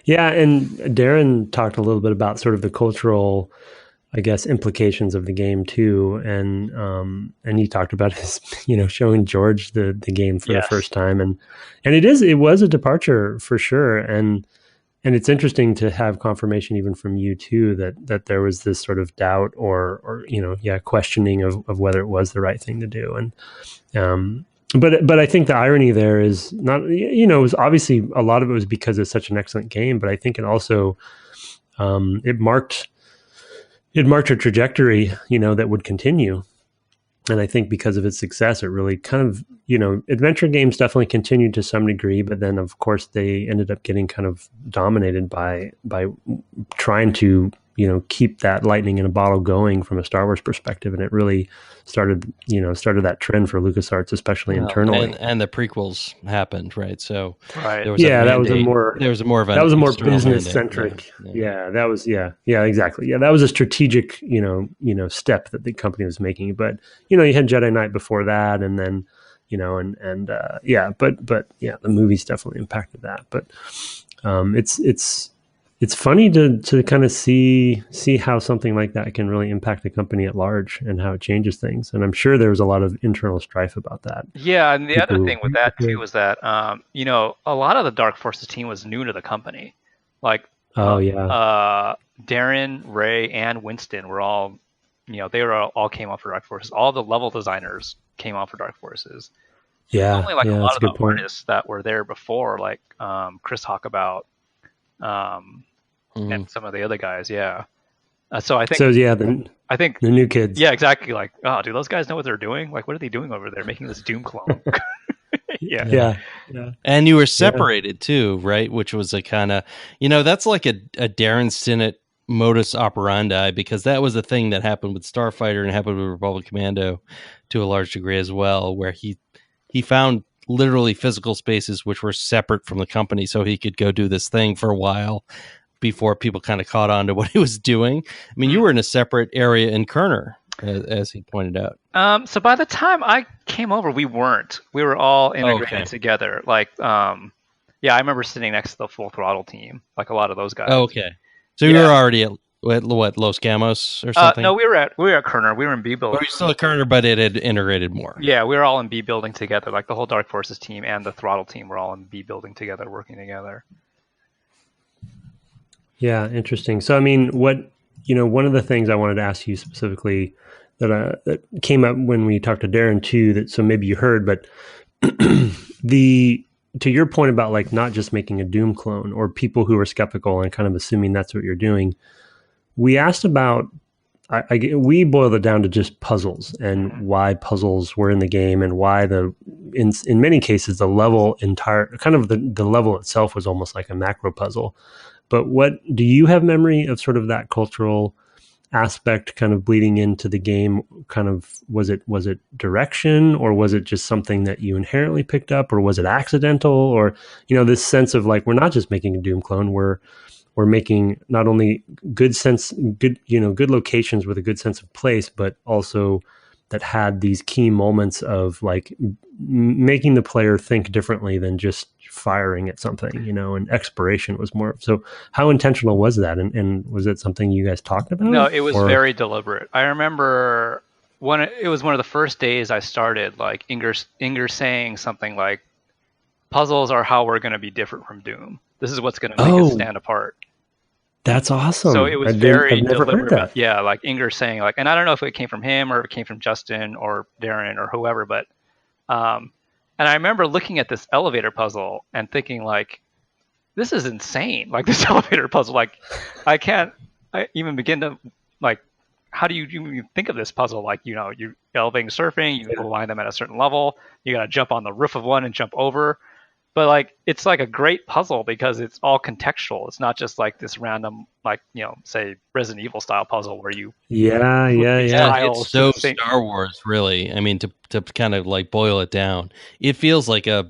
and Darren talked a little bit about sort of the cultural, I guess, implications of the game too, and he talked about his, showing George the game for the first time, and it was a departure for sure, and it's interesting to have confirmation even from you too that there was this sort of doubt or questioning of whether it was the right thing to do, and but I think the irony there is not, it was obviously a lot of it was because it's such an excellent game, but I think it also it marked a trajectory, that would continue. And I think because of its success, it really kind of, adventure games definitely continued to some degree, but then of course they ended up getting kind of dominated by trying to, keep that lightning in a bottle going from a Star Wars perspective. And it really started that trend for LucasArts, especially internally. And the prequels happened, right? So there was that was a more business centric. Exactly. Yeah, that was a strategic, step that the company was making. But you had Jedi Knight before that, and then the movies definitely impacted that. But it's funny to kind of see how something like that can really impact a company at large and how it changes things. And I'm sure there was a lot of internal strife about that. Yeah, and the other thing with that too was that a lot of the Dark Forces team was new to the company. Like Darren, Ray, and Winston were all, they were all came off for Dark Forces. All the level designers came off for Dark Forces. Yeah, only like a lot of the artists that were there before, like Chris Hawkabout, and some of the other guys. Yeah. So I think. I think the new kids. Yeah, exactly. Like, oh, do those guys know what they're doing? Like, what are they doing over there, making this Doom clone? Yeah. And you were separated too, right? Which was a kind of, that's like a Darren Sinnott modus operandi, because that was a thing that happened with Starfighter and happened with Republic Commando to a large degree as well, where he found literally physical spaces which were separate from the company, so he could go do this thing for a while before people kind of caught on to what he was doing. I mean, you were in a separate area in Kerner, as he pointed out. So by the time I came over, we weren't. We were all integrated together. Like, yeah, I remember sitting next to the Full Throttle team, like a lot of those guys. Okay. So you were already at what, Los Gamos or something? No, we were at Kerner. We were in B building. Or you still at Kerner, but it had integrated more. Yeah, we were all in B building together. Like the whole Dark Forces team and the Throttle team were all in B building together, working together. Yeah, interesting. So, I mean, one of the things I wanted to ask you specifically that came up when we talked to Darren too, so maybe you heard, but to your point about like not just making a Doom clone or people who are skeptical and kind of assuming that's what you're doing, we asked about, we boiled it down to just puzzles and why puzzles were in the game and why in many cases the level the level itself was almost like a macro puzzle. But what do you have memory of sort of that cultural aspect kind of bleeding into the game? Kind of was it direction, or was it just something that you inherently picked up, or was it accidental, or this sense of like we're not just making a Doom clone, we're making not only good locations with a good sense of place, but also that had these key moments of like making the player think differently than just firing at something, and exploration was more. So how intentional was that? And was it something you guys talked about? No, it was very deliberate. I remember it was one of the first days I started, like Inger saying something like, puzzles are how we're going to be different from Doom. This is what's going to make us stand apart. That's awesome. So it was very deliberate. Yeah, like Inger saying like, and I don't know if it came from him or if it came from Justin or Darren or whoever, but and I remember looking at this elevator puzzle and thinking like, this is insane. Like this elevator puzzle, like I even begin to like, how do you even think of this puzzle? Like, you're elevating surfing, you align them at a certain level, you got to jump on the roof of one and jump over. But like, it's like a great puzzle because it's all contextual. It's not just like this random, like, say Resident Evil style puzzle where you. Yeah. It's so Star Wars, really. I mean, to kind of like boil it down, it feels like one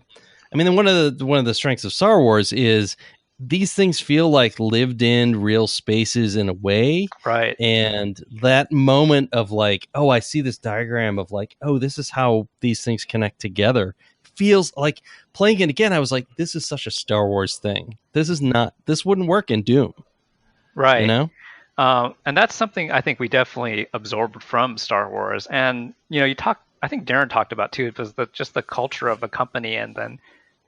of the strengths of Star Wars is these things feel like lived in real spaces in a way. Right. And that moment of like, oh, I see this diagram of like, oh, this is how these things connect together. Feels like playing it again. I was like, this is such a Star Wars thing. This wouldn't work in Doom. Right. And that's something I think we definitely absorbed from Star Wars. And, I think Darren talked about too, it was just the culture of the company and then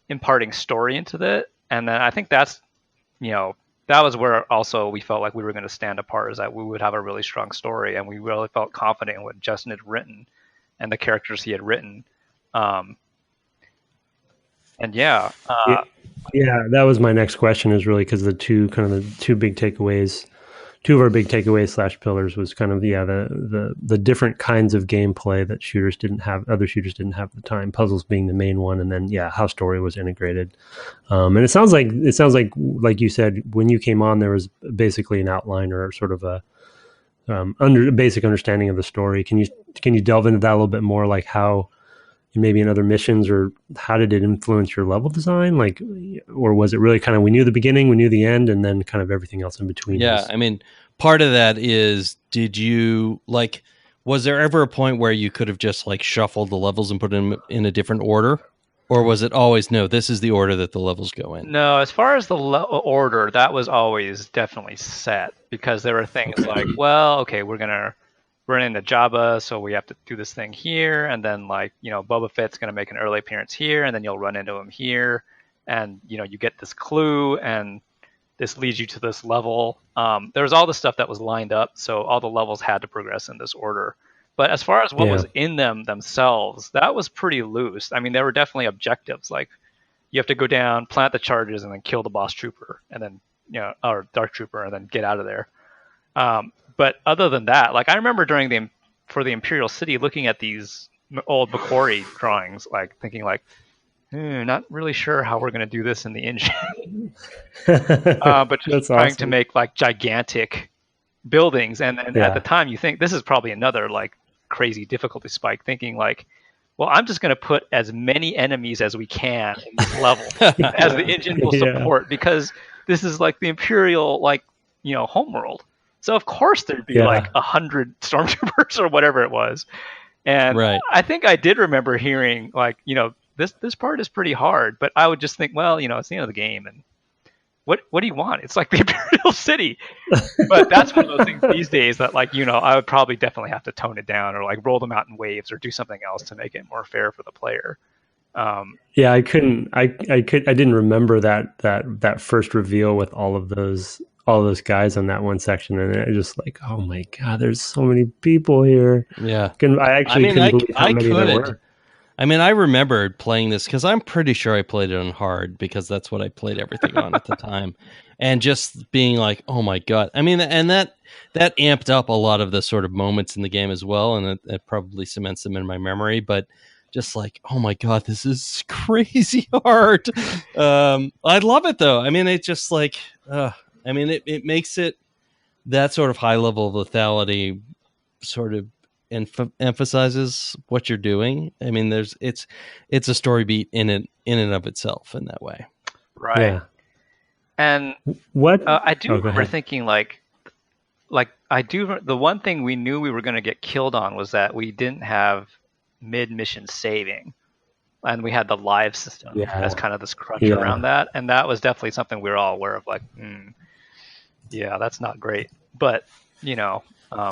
imparting story into it. And then I think that's, that was where also we felt like we were going to stand apart, is that we would have a really strong story. And we really felt confident in what Justin had written and the characters he had written. And yeah, that was my next question, is really because the two big takeaways, two of our big takeaways / pillars was kind of the different kinds of gameplay that other shooters didn't have at the time, puzzles being the main one, and then how story was integrated. And it sounds like you said, when you came on there was basically an outline or sort of a basic understanding of the story. Can you delve into that a little bit more, like how maybe in other missions, or how did it influence your level design? Like, or was it really kind of, we knew the beginning, we knew the end, and then kind of everything else in between? Yeah. I mean, part of that is, was there ever a point where you could have just like shuffled the levels and put them in a different order? Or was it always, no, this is the order that the levels go in? No, as far as the order, that was always definitely set, because there were things like, well, okay, we're going to run into Jabba, so we have to do this thing here, and then like, Boba Fett's going to make an early appearance here, and then you'll run into him here, and you get this clue, and this leads you to this level. There was all the stuff that was lined up, so all the levels had to progress in this order. But as far as what was in them themselves, that was pretty loose. I mean, there were definitely objectives, like you have to go down, plant the charges, and then kill the boss trooper, and then or dark trooper, and then get out of there. But other than that, like I remember for the Imperial City, looking at these old Macquarie drawings, like thinking like, not really sure how we're going to do this in the engine. But just trying to make like gigantic buildings. And at the time you think this is probably another like crazy difficulty spike, thinking like, well, I'm just going to put as many enemies as we can in this level as the engine will support, because this is like the Imperial, like, homeworld. So of course there'd be like 100 stormtroopers or whatever it was. And I think I did remember hearing like, this part is pretty hard, but I would just think, well, it's the end of the game, and what do you want? It's like the Imperial City. But that's one of those things these days that, like, I would probably definitely have to tone it down, or like roll them out in waves, or do something else to make it more fair for the player. Yeah, I didn't remember that first reveal with all of those guys on that one section, and I just like, oh my god, there's so many people here. Yeah, couldn't believe how many there were. I mean, I remembered playing this because I'm pretty sure I played it on hard, because that's what I played everything on at the time. And just being like, oh my god. I mean, and that amped up a lot of the sort of moments in the game as well, and it probably cements them in my memory. But just like, oh my god, this is crazy hard. I love it though. I mean, it's just like, it makes it that sort of high level of lethality sort of emphasizes what you're doing. I mean, it's a story beat in and of itself in that way. Right. Yeah. And what I do remember thinking like the one thing we knew we were going to get killed on was that we didn't have mid-mission saving, and we had the live system as kind of this crutch around that, and that was definitely something we were all aware of, like, yeah, that's not great, but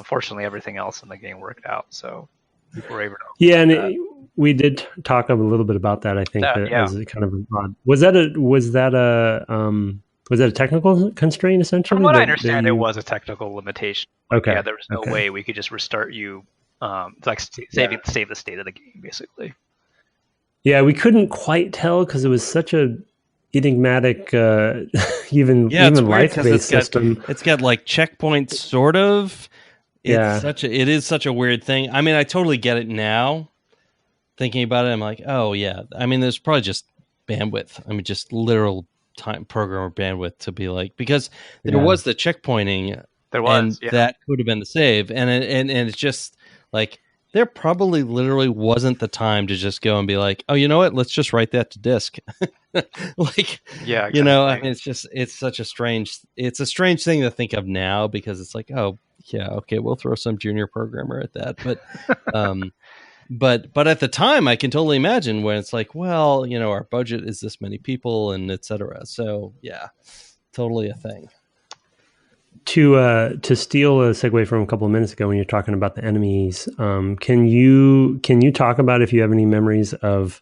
fortunately everything else in the game worked out, so people were able to we did talk a little bit about that. I think as a kind of odd. Was that a technical constraint essentially? From what I understand, it was a technical limitation. Okay. Yeah, there was no way we could just restart you, like save the state of the game, basically. Yeah, we couldn't quite tell because it was such a enigmatic, even life-based system. It's got like checkpoints, sort of. It is such a weird thing. I mean, I totally get it now. Thinking about it, I'm like, oh yeah. I mean, there's probably just bandwidth. I mean, just literal time programmer bandwidth to be like, because there was the checkpointing. There was, and that could have been the save, and it's just like there probably literally wasn't the time to just go and be like, oh, you know what? Let's just write that to disk. Like, yeah, exactly. I mean, it's a strange thing to think of now, because it's like, oh yeah, okay, we'll throw some junior programmer at that, but at the time, I can totally imagine when it's like, well, our budget is this many people, and etc. So yeah, totally a thing. To steal a segue from a couple of minutes ago when you're talking about the enemies, can you talk about if you have any memories of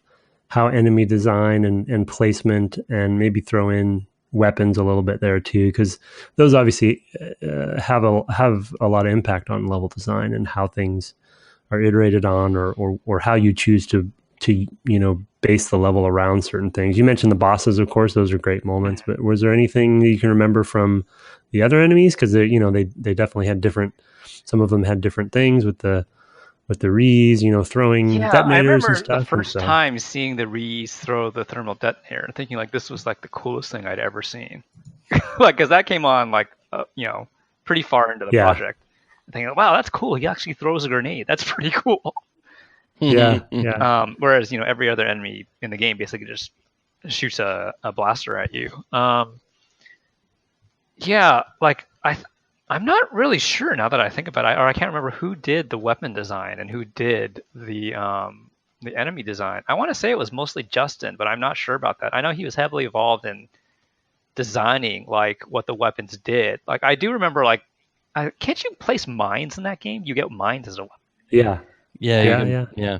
how enemy design and placement, and maybe throw in weapons a little bit there too, because those obviously have a lot of impact on level design and how things are iterated on, or how you choose to base the level around certain things. You mentioned the bosses, of course; those are great moments. But was there anything that you can remember from the other enemies? Because they definitely had different. Some of them had different things with the Rees, throwing detonators and stuff. I remember the first time seeing the Rees throw the thermal detonator and thinking like this was like the coolest thing I'd ever seen. Like, because that came on like pretty far into the project. I'm thinking, wow, that's cool. He actually throws a grenade. That's pretty cool. Yeah. Whereas every other enemy in the game basically just shoots a blaster at you. Like I'm not really sure now that I think about it, or I can't remember who did the weapon design and who did the enemy design. I want to say it was mostly Justin, but I'm not sure about that. I know he was heavily involved in designing like what the weapons did. Like I do remember, like, can't you place mines in that game? You get mines as a weapon. Yeah.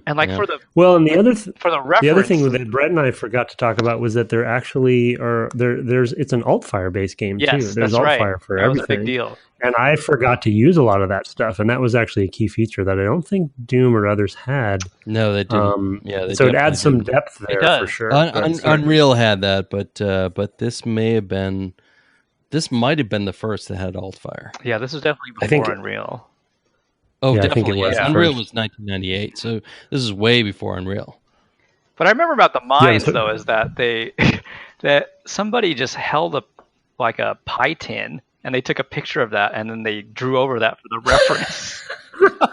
And like for the for the reference, the other thing that Brett and I forgot to talk about was that there actually are it's an alt fire based game too. There's alt fire for everything. That was a big deal. And I forgot to use a lot of that stuff, and that was actually a key feature that I don't think Doom or others had. No, they didn't. So it adds some depth there for sure. Unreal had that, but this might have been the first that had alt fire. Yeah, this was definitely before Unreal. Oh, definitely. I think it was. Unreal was 1998, so this is way before Unreal. But I remember about the mines though is that that somebody just held a pie tin, and they took a picture of that, and then they drew over that for the reference.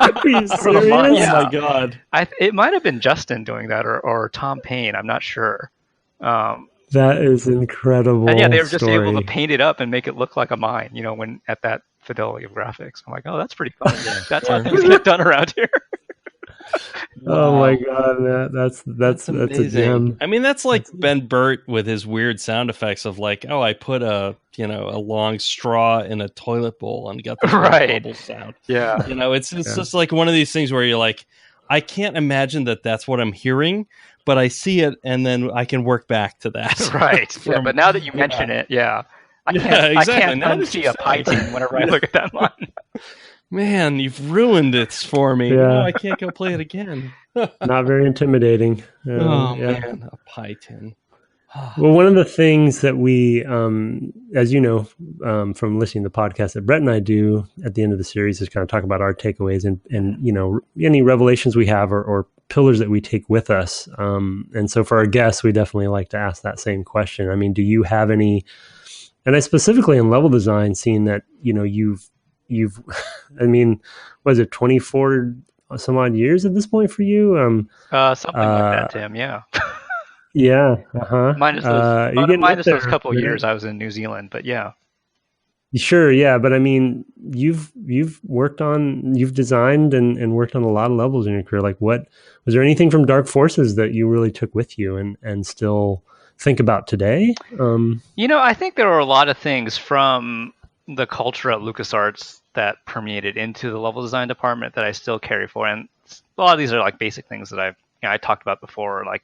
Are you For the month, serious? Oh yeah. my god. It might have been Justin doing that, or Tom Payne. I'm not sure. Um, That is and yeah, incredible they were just able to story. paint it up and make it look like a mine. When at that fidelity of graphics, I'm like, oh, that's pretty fun. Yeah, That's how sure. things get done around here. Oh my Wow. God, Matt, that's a Amazing. gem. I mean, that's like That's, Ben Burt with his weird sound effects of like, oh, I put a long straw in a toilet bowl and got this weird Right. bubble sound. Yeah. It's Yeah. just like one of these things where you're like, I can't imagine that that's what I'm hearing, but I see it and then I can work back to that. Right. Yeah. From- But now that you mention it, yeah. I Yeah, can't exactly. Now that unsee you a say pie it. tin whenever I look at that line. Man, you've ruined it for me. Yeah. No, I can't go play it again. not very intimidating. Oh Yeah. man, a pie tin. Well, one of the things that we, as you know, from listening to the podcast that Brett and I do at the end of the series is kind of talk about our takeaways and any revelations we have or pillars that we take with us. And so for our guests, we definitely like to ask that same question. I mean, do you have any? And I specifically in level design, seeing that you've, I mean, was it 24 some odd years at this point for you? Something like that, Tim. Yeah. Yeah. Uh-huh. Minus those, You're getting up minus those there, couple man. years I was in New Zealand, but yeah. Sure, yeah, but I mean, you've designed and worked on a lot of levels in your career. Like, what was there anything from Dark Forces that you really took with you and still think about today? I think there were a lot of things from the culture at LucasArts that permeated into the level design department that I still carry forward. And a lot of these are like basic things that I talked about before, like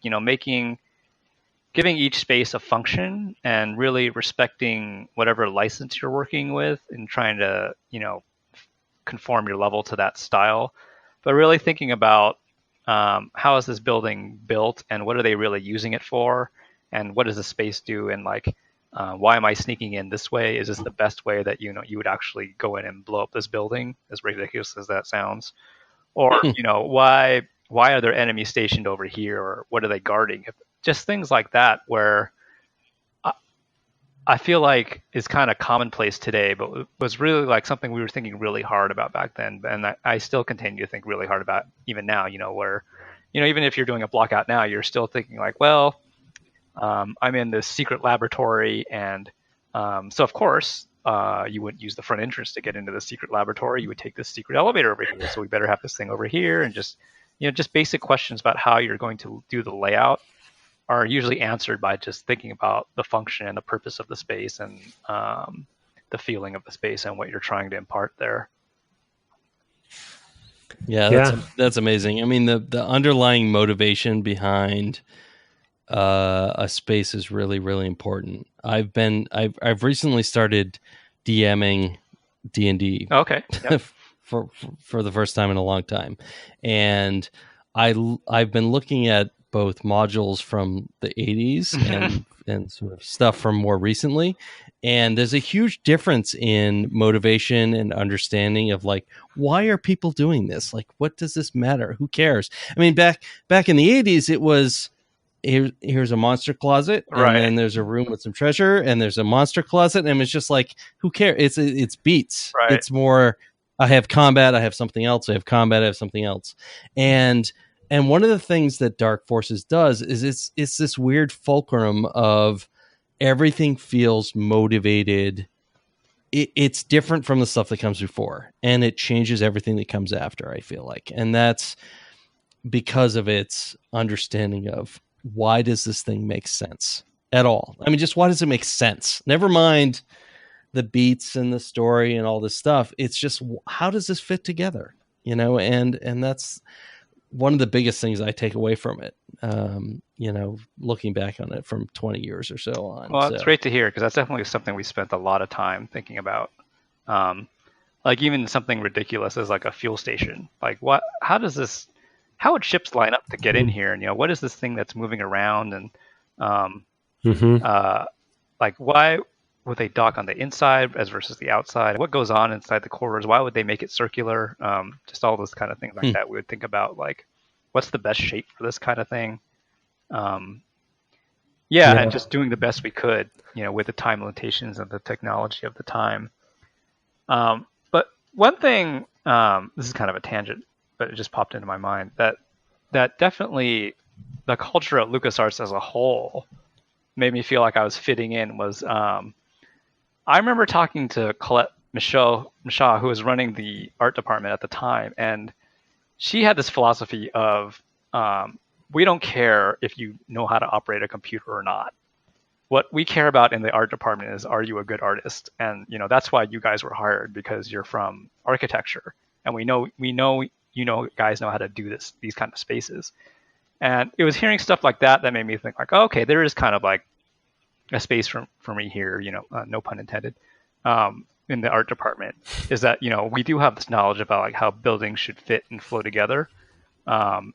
giving each space a function and really respecting whatever license you're working with and trying to conform your level to that style, but really thinking about how is this building built and what are they really using it for, and what does the space do, and like why am I sneaking in this way? Is this the best way that you would actually go in and blow up this building, as ridiculous as that sounds? Or why are there enemies stationed over here, or what are they guarding? Just things like that, where I feel like is kind of commonplace today, but was really like something we were thinking really hard about back then, and I still continue to think really hard about even now. Where even if you're doing a block out now, you're still thinking like, well, I'm in this secret laboratory, and so of course you wouldn't use the front entrance to get into the secret laboratory. You would take this secret elevator over here, so we better have this thing over here, and just basic questions about how you're going to do the layout are usually answered by just thinking about the function and the purpose of the space and the feeling of the space and what you're trying to impart there. Yeah, that's amazing. I mean, the underlying motivation behind a space is really, really important. I've recently started DMing D&D. Okay. Yep. for the first time in a long time, and I've been looking at both modules from the 80s and sort of stuff from more recently, and there's a huge difference in motivation and understanding of like, why are people doing this? Like, what does this matter? Who cares? I mean, back in the 80s, it was here's a monster closet, and Right. then there's a room with some treasure, and there's a monster closet, and it's just like, who cares? It's beats. Right. It's more, I have combat, I have something else. I have combat, I have something else. And one of the things that Dark Forces does is it's this weird fulcrum of everything feels motivated. It's different from the stuff that comes before, and it changes everything that comes after, I feel like. And that's because of its understanding of, why does this thing make sense at all? I mean, just why does it make sense? Never mind the beats and the story and all this stuff. It's just, how does this fit together? And that's one of the biggest things I take away from it, looking back on it from 20 years or so on. Well, it's great to hear, because that's definitely something we spent a lot of time thinking about. Like even something ridiculous as like a fuel station. Like how would ships line up to get in here? And, what is this thing that's moving around? And like, why would they dock on the inside as versus the outside? What goes on inside the corridors? Why would they make it circular? Just all those kind of things like that. We would think about, like, what's the best shape for this kind of thing? And just doing the best we could, with the time limitations and the technology of the time. But one thing this is kind of a tangent, but it just popped into my mind that definitely the culture at LucasArts as a whole made me feel like I was fitting in. Was I remember talking to Colette Michaud, who was running the art department at the time, and she had this philosophy of we don't care if you know how to operate a computer or not. What we care about in the art department is, are you a good artist? And that's why you guys were hired, because you're from architecture, and we know guys know how to do these kind of spaces. And it was hearing stuff like that made me think like, oh, okay, there is kind of like a space for me here, no pun intended, in the art department, is that we do have this knowledge about like how buildings should fit and flow together, and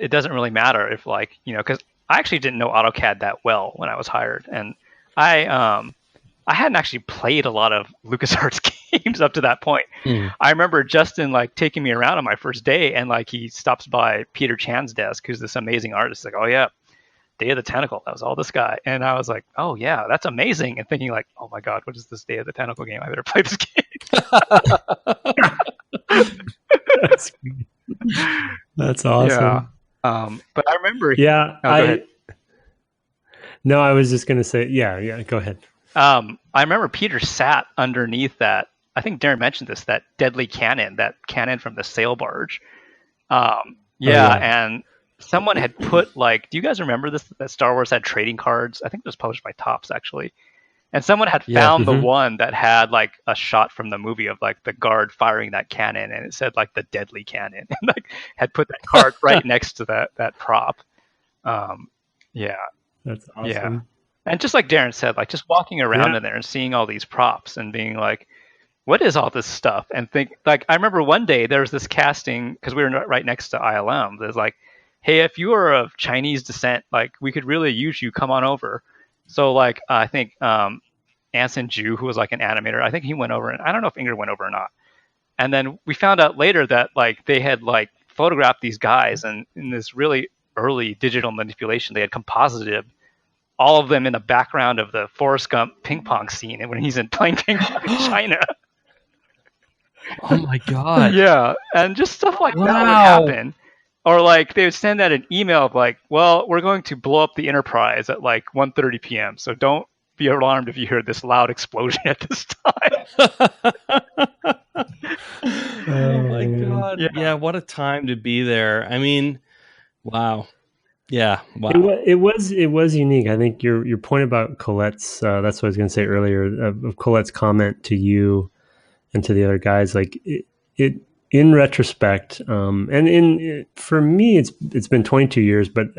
it doesn't really matter if like because I actually didn't know AutoCAD that well when I was hired, and I hadn't actually played a lot of LucasArts games up to that point. I remember Justin like taking me around on my first day, and like he stops by Peter Chan's desk, who's this amazing artist. Like, oh yeah, Day of the Tentacle, that was all this guy. And I was like, oh yeah, that's amazing. And thinking like, oh my god, what is this Day of the Tentacle game? I better play this game. That's awesome. Yeah. But I remember. Yeah. Go ahead. No, I was just going to say, yeah, go ahead. I remember Peter sat underneath that. I think Darren mentioned this, that deadly cannon, from the sail barge. And someone had put like, do you guys remember this? That Star Wars had trading cards. I think it was published by Topps actually. And someone had found the one that had like a shot from the movie of like the guard firing that cannon, and it said like the deadly cannon, and like had put that card right next to that prop. That's awesome. Yeah. And just like Darren said, like just walking around in there and seeing all these props and being like, what is all this stuff? And think like, I remember one day there was this casting, because we were right next to ILM. There's like, hey, if you are of Chinese descent, like we could really use you. Come on over. So like, I think Anson Ju, who was like an animator, I think he went over, and I don't know if Ingrid went over or not. And then we found out later that like they had like photographed these guys, and in this really early digital manipulation, they had composited all of them in the background of the Forrest Gump ping pong scene, and when he's playing ping pong in China. Oh my god! Yeah, and just stuff like that would happen, or like they would send out an email of like, "Well, we're going to blow up the Enterprise at like 1:30 p.m. So don't be alarmed if you hear this loud explosion at this time." Oh my god! Yeah, what a time to be there. I mean, wow. Yeah, wow. It was unique. I think your point about Colette's, that's what I was going to say earlier, of Colette's comment to you and to the other guys, like it in retrospect, for me, it's been 22 years, but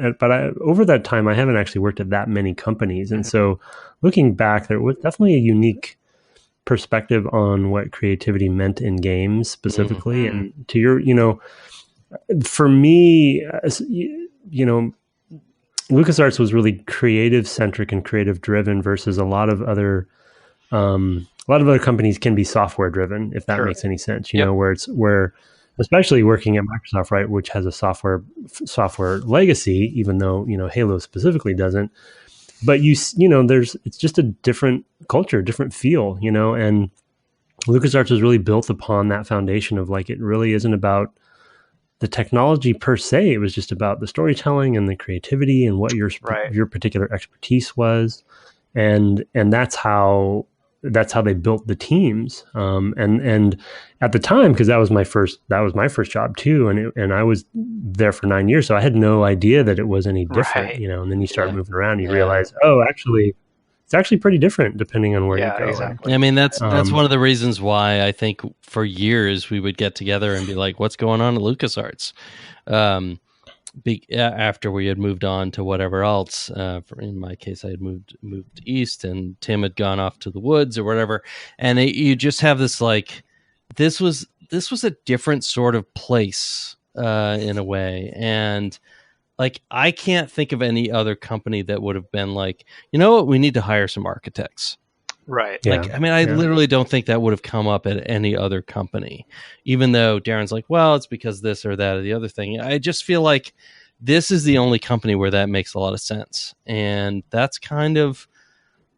over that time, I haven't actually worked at that many companies. And so looking back, there was definitely a unique perspective on what creativity meant in games specifically. And to your, for me, LucasArts was really creative centric and creative driven versus a lot of other companies can be software driven, if that makes any sense, where especially working at Microsoft, right, which has a software legacy, even though, Halo specifically doesn't, but it's just a different culture, different feel, and LucasArts was really built upon that foundation of like, it really isn't about the technology per se. It was just about the storytelling and the creativity and what your particular expertise was. And that's how they built the teams. And at the time, because that was my first job too. And I was there for 9 years. So I had no idea that it was any different, and then you start moving around, you realize, it's actually pretty different depending on where you go. Exactly. I mean, that's one of the reasons why I think for years we would get together and be like, what's going on at LucasArts? After we had moved on to whatever else. In my case, I had moved east, and Tim had gone off to the woods or whatever. And you just have this like, this was a different sort of place in a way. And like, I can't think of any other company that would have been like, you know what, we need to hire some architects. Right. Like, I mean, I literally don't think that would have come up at any other company, even though Darren's like, well, it's because this or that or the other thing. I just feel like this is the only company where that makes a lot of sense. And that's kind of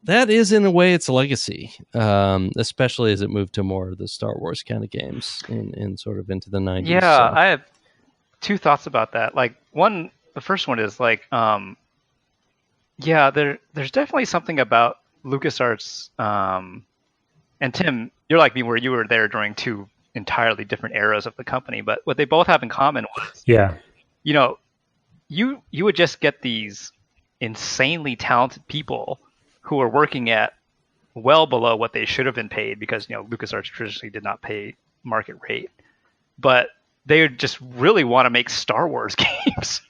that is in a way its legacy, especially as it moved to more of the Star Wars kind of games in sort of into the 90s. Yeah, so. I have two thoughts about that. Like the first one is like, there's definitely something about LucasArts, and Tim, you're like me where you were there during two entirely different eras of the company, but what they both have in common was, you know, you would just get these insanely talented people who are working at well below what they should have been paid because, LucasArts traditionally did not pay market rate, but they would just really want to make Star Wars games,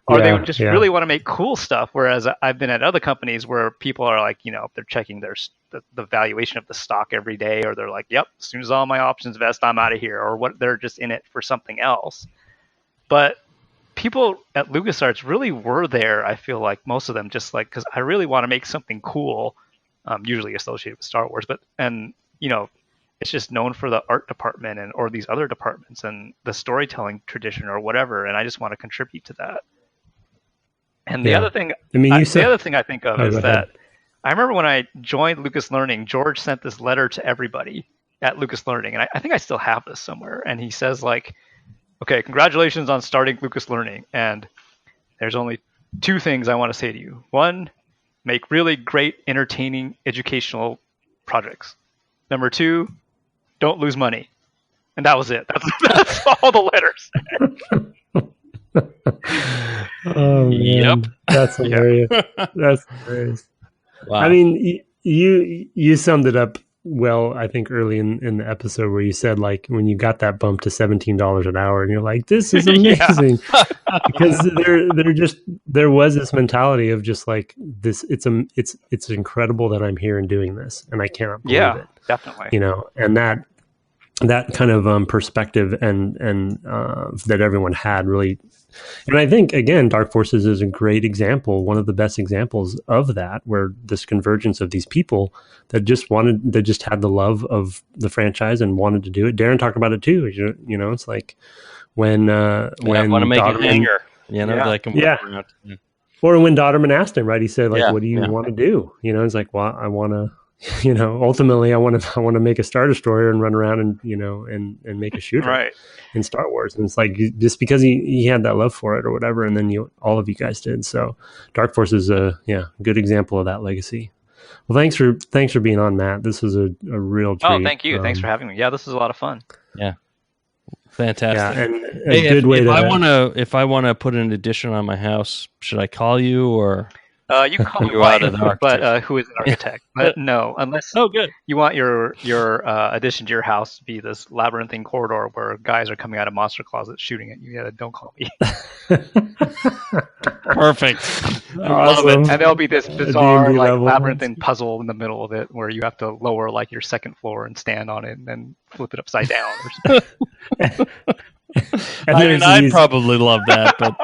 or they would just really want to make cool stuff. Whereas I've been at other companies where people are like, they're checking the valuation of the stock every day, or they're like, yep, as soon as all my options vest, I'm out of here, or what, they're just in it for something else. But people at LucasArts really were there, I feel like, most of them, just like, because I really want to make something cool, usually associated with Star Wars, it's just known for the art department or these other departments and the storytelling tradition or whatever, and I just want to contribute to that. And the other thing, the other thing I think of is that I remember when I joined Lucas Learning, George sent this letter to everybody at Lucas Learning, and I think I still have this somewhere. And he says like, "Okay, congratulations on starting Lucas Learning, and there's only two things I want to say to you. One, make really great, entertaining, educational projects. Number two, don't lose money." And that was it. That's all the letters. Oh man, yep, that's hilarious. That's hilarious. Wow. I mean, you summed it up well, I think, early in the episode where you said like when you got that bump to $17 an hour, and you're like, "This is amazing," because there was this mentality of just like this. It's incredible that I'm here and doing this, and I cannot believe it. Definitely. And that kind of perspective and that everyone had really. And I think, again, Dark Forces is a great example, one of the best examples of that, where this convergence of these people that just had the love of the franchise and wanted to do it. Darren talked about it too. It's like when want to make a hanger, around. Or when Dodderman asked him, right? He said, like, "What do you want to do?" It's like, "Well, I want to." Ultimately, I want to make a Star Destroyer and run around and and make a shooter in Star Wars. And it's like just because he had that love for it or whatever, and then all of you guys did. So Dark Force is a good example of that legacy. Well, thanks for being on, Matt. This was a real treat. Oh, thank you. Thanks for having me. Yeah, this was a lot of fun. Yeah, fantastic. Yeah, and a good way if I want to put an addition on my house, should I call you or? You can call me White, but who is an architect? But no, unless you want your addition to your house to be this labyrinthine corridor where guys are coming out of monster closets shooting at you. Yeah, don't call me. Perfect. Awesome. Love it. And there'll be this bizarre labyrinthine puzzle in the middle of it where you have to lower your second floor and stand on it and then flip it upside down. I'd probably love that, but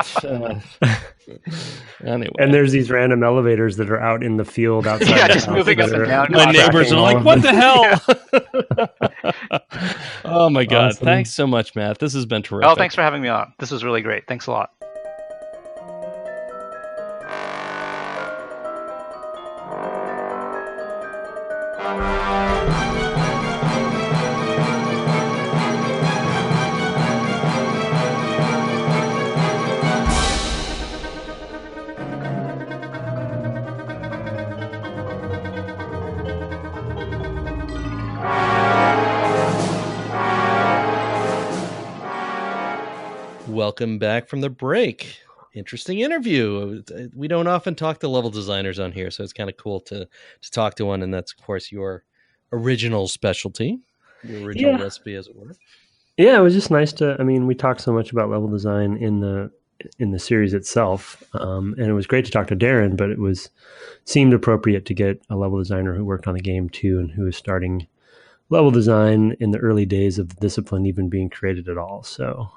anyway. And there's these random elevators that are out in the field outside. Yeah, just moving up and down. My neighbors are like, "What the hell?" Oh my God! Awesome. Thanks so much, Matt. This has been terrific. Oh, thanks for having me on. This was really great. Thanks a lot. Welcome back from the break. Interesting interview. We don't often talk to level designers on here, so it's kind of cool to talk to one, and that's, of course, your original specialty, your original recipe, as it were. Yeah, it was just nice to. I mean, we talked so much about level design in the series itself, and it was great to talk to Darren. But it seemed appropriate to get a level designer who worked on the game too, and who was starting level design in the early days of the discipline even being created at all. So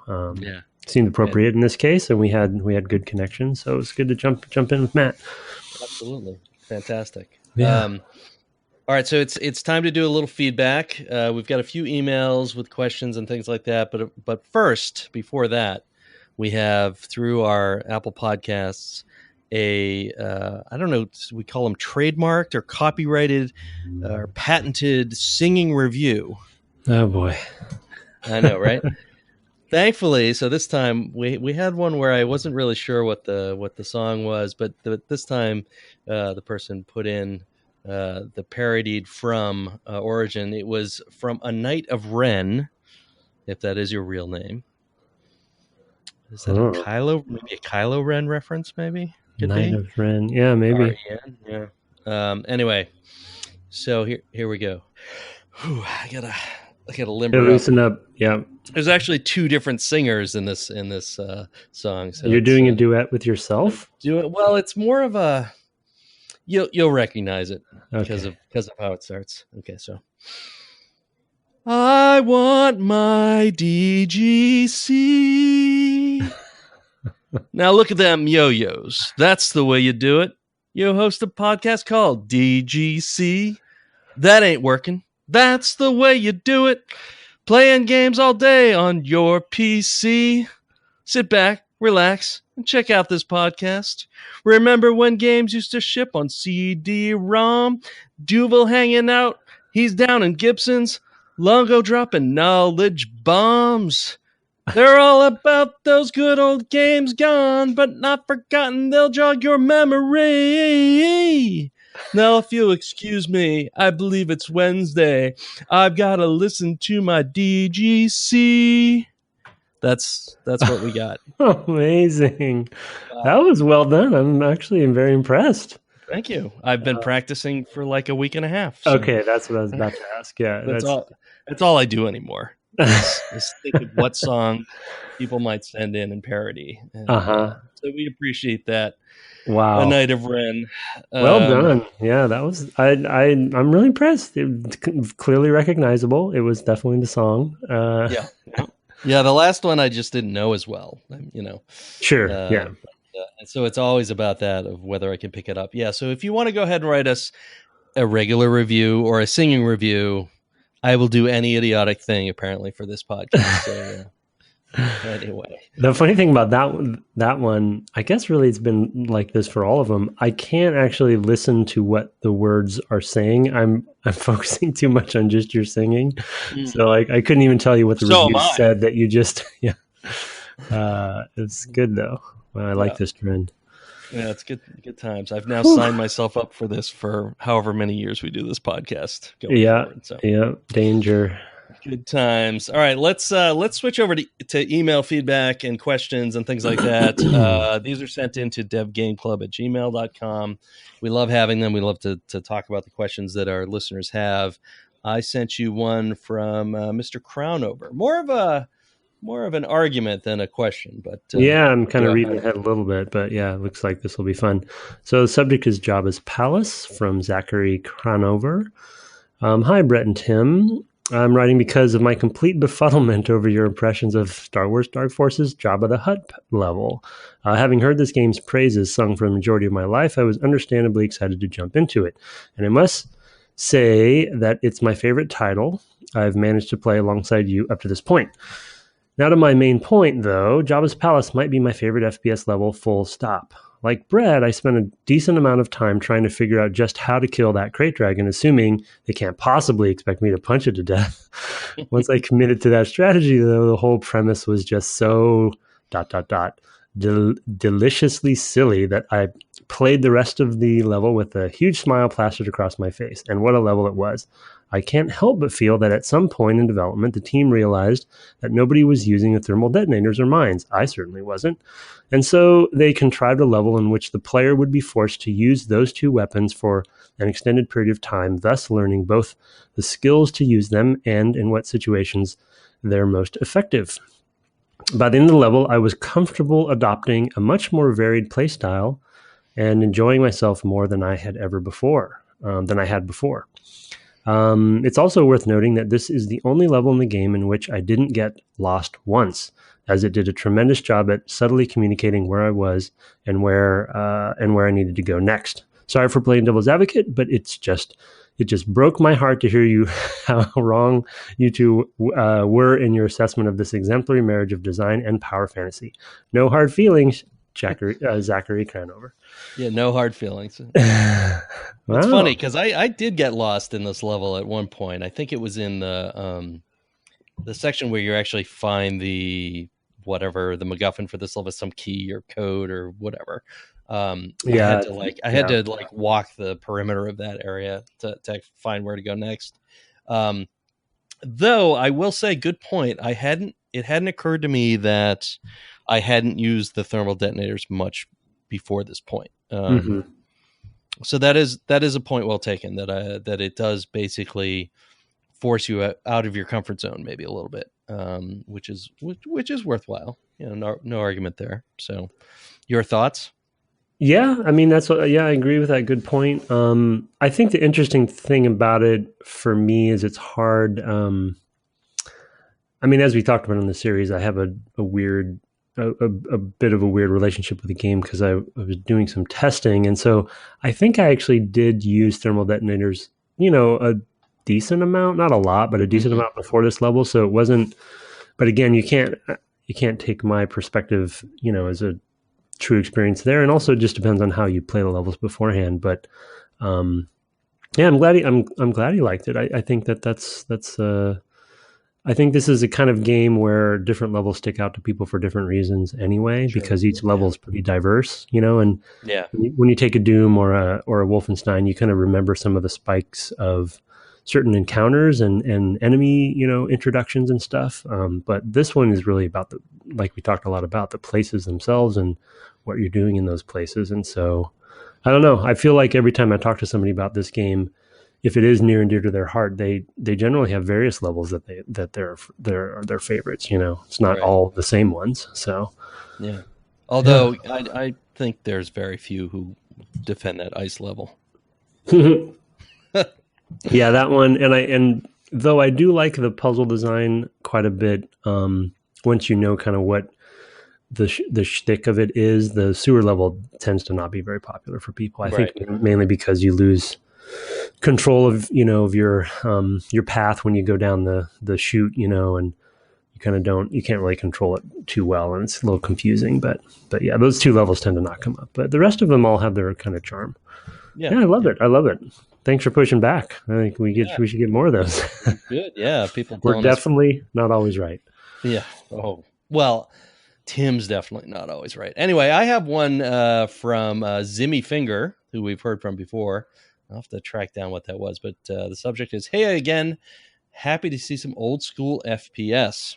seemed appropriate in this case, and we had good connections, so it was good to jump in with Matt. Absolutely. Fantastic. Yeah. All right, so it's time to do a little feedback. We've got a few emails with questions and things like that, but first, before that, we have, through our Apple Podcasts, I don't know, we call them trademarked or copyrighted or patented singing review. Oh boy. I know, right? Thankfully, so this time we had one where I wasn't really sure what the song was, but this time the person put in the parodied from origin. It was from A Knight of Ren, if that is your real name. Is that a Kylo Ren reference? Maybe Knight of Ren. Yeah, maybe. R-E-N, yeah. Anyway, so here we go. Whew, I gotta limber loosen up. Yeah. There's actually two different singers in this song. So you're doing a duet with yourself? Well, it's more of a you'll recognize it because of how it starts. Okay, so I want my DGC. Now look at them yo-yos. That's the way you do it. You host a podcast called DGC. That ain't working. That's the way you do it. Playing games all day on your PC. Sit back, relax, and check out this podcast. Remember when games used to ship on CD-ROM? Duval hanging out. He's down in Gibson's. Longo dropping knowledge bombs. They're all about those good old games gone, but not forgotten. They'll jog your memory. Now, if you'll excuse me, I believe it's Wednesday. I've got to listen to my DGC. That's what we got. Amazing. That was well done. I'm actually very impressed. Thank you. I've been practicing for like a week and a half. So. Okay, that's what I was about to ask. Yeah, that's all I do anymore. Is think of what song people might send in and parody. And, so we appreciate that. Wow. A Knight of Ren. Well done. Yeah, that was I'm really impressed. It, clearly recognizable. It was definitely the song. Yeah, the last one I just didn't know as well, Sure, yeah. And so it's always about that of whether I can pick it up. Yeah, so if you want to go ahead and write us a regular review or a singing review, I will do any idiotic thing apparently for this podcast. So, anyway, the funny thing about that one, I guess really it's been like this for all of them. I can't actually listen to what the words are saying. I'm focusing too much on just your singing, so like I couldn't even tell you what the review said that you just. Yeah, it's good though. Well, I like this trend. Yeah, it's good times. I've now signed myself up for this for however many years we do this podcast. Forward, so. Yeah, danger. Good times. All right, let's switch over to email feedback and questions and things like that. These are sent in to devgameclub@gmail.com. We love having them. We love to talk about the questions that our listeners have. I sent you one from Mr. Crownover. More of an argument than a question, but I'm kind of reading ahead a little bit, but yeah, it looks like this will be fun. So the subject is Jabba's Palace from Zachary Crownover. Hi, Brett and Tim. I'm writing because of my complete befuddlement over your impressions of Star Wars Dark Forces Jabba the Hutt level. Having heard this game's praises sung for the majority of my life, I was understandably excited to jump into it. And I must say that it's my favorite title I've managed to play alongside you up to this point. Now to my main point, though, Jabba's Palace might be my favorite FPS level, full stop. Like Brett, I spent a decent amount of time trying to figure out just how to kill that crate dragon, assuming they can't possibly expect me to punch it to death. Once I committed to that strategy, though, the whole premise was just so ... deliciously silly that I played the rest of the level with a huge smile plastered across my face. And what a level it was. I can't help but feel that at some point in development, the team realized that nobody was using the thermal detonators or mines. I certainly wasn't. And so they contrived a level in which the player would be forced to use those two weapons for an extended period of time, thus learning both the skills to use them and in what situations they're most effective. By the end of the level, I was comfortable adopting a much more varied playstyle and enjoying myself more than I had before. It's also worth noting that this is the only level in the game in which I didn't get lost once, as it did a tremendous job at subtly communicating where I was and where I needed to go next. Sorry for playing devil's advocate, but it just broke my heart to hear you how wrong you two were in your assessment of this exemplary marriage of design and power fantasy. No hard feelings. Zachary Cranover. Yeah, no hard feelings. Wow. It's funny because I did get lost in this level at one point. I think it was in the section where you actually find the MacGuffin for this level, some key or code or whatever. I had to walk the perimeter of that area to find where to go next. Though I will say, good point. It hadn't occurred to me that I hadn't used the thermal detonators much before this point. So that is a point well taken, that it does basically force you out of your comfort zone maybe a little bit, which is worthwhile. No argument there. So your thoughts? Yeah, I mean, I agree with that. Good point. I think the interesting thing about it for me is it's hard. I mean, as we talked about in the series, I have a bit of a weird relationship with the game because I was doing some testing. And so I think I actually did use thermal detonators, a decent amount, not a lot, but a decent amount before this level. So it wasn't, but again, you can't take my perspective, as a true experience there. And also it just depends on how you play the levels beforehand. But, I'm glad he liked it. I think that's I think this is a kind of game where different levels stick out to people for different reasons anyway, because each level is pretty diverse, and when you take a Doom or a Wolfenstein, you kind of remember some of the spikes of certain encounters and enemy, introductions and stuff. But this one is really about like we talked a lot about, the places themselves and what you're doing in those places. And so I don't know. I feel like every time I talk to somebody about this game, if it is near and dear to their heart, they generally have various levels that they're their favorites. It's not all the same ones. So yeah. Although I think there's very few who defend that ice level. Yeah, that one. And though I do like the puzzle design quite a bit, once you know kind of what the shtick of it is, the sewer level tends to not be very popular for people. I think mainly because you lose control of of your path when you go down the chute, and you kind of you can't really control it too well, and it's a little confusing. But yeah, those two levels tend to not come up. But the rest of them all have their kind of charm. Yeah, I love it. I love it. Thanks for pushing back. I think we should get more of those. Good. Yeah, people. We're definitely not always right. Yeah. Oh well. Tim's definitely not always right. Anyway, I have one from Zimmy Finger, who we've heard from before. I'll have to track down what that was, but the subject is, hey again, happy to see some old school FPS.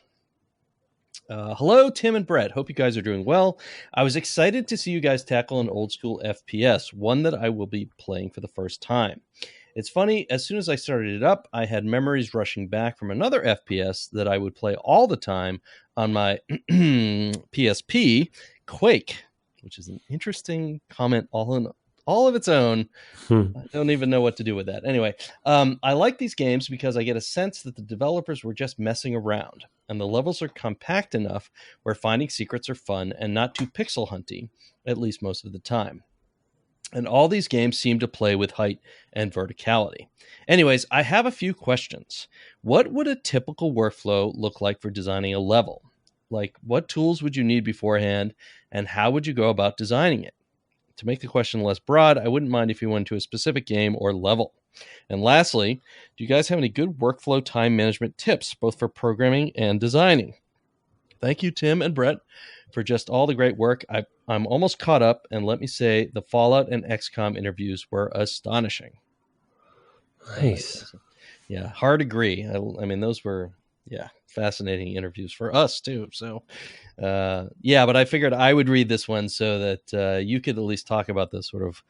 Hello, Tim and Brett. Hope you guys are doing well. I was excited to see you guys tackle an old school FPS, one that I will be playing for the first time. It's funny, as soon as I started it up, I had memories rushing back from another FPS that I would play all the time on my PSP, Quake, which is an interesting comment all of its own. I don't even know what to do with that. Anyway, I like these games because I get a sense that the developers were just messing around, and the levels are compact enough where finding secrets are fun and not too pixel hunty, at least most of the time. And all these games seem to play with height and verticality. Anyways, I have a few questions. What would a typical workflow look like for designing a level? Like, what tools would you need beforehand, and how would you go about designing it? To make the question less broad, I wouldn't mind if you went to a specific game or level. And lastly, do you guys have any good workflow time management tips, both for programming and designing? Thank you, Tim and Brett, for just all the great work. I'm almost caught up, and let me say the Fallout and XCOM interviews were astonishing. Nice. Yeah, hard agree. I mean, those were, fascinating interviews for us, too. So, but I figured I would read this one so that you could at least talk about the sort of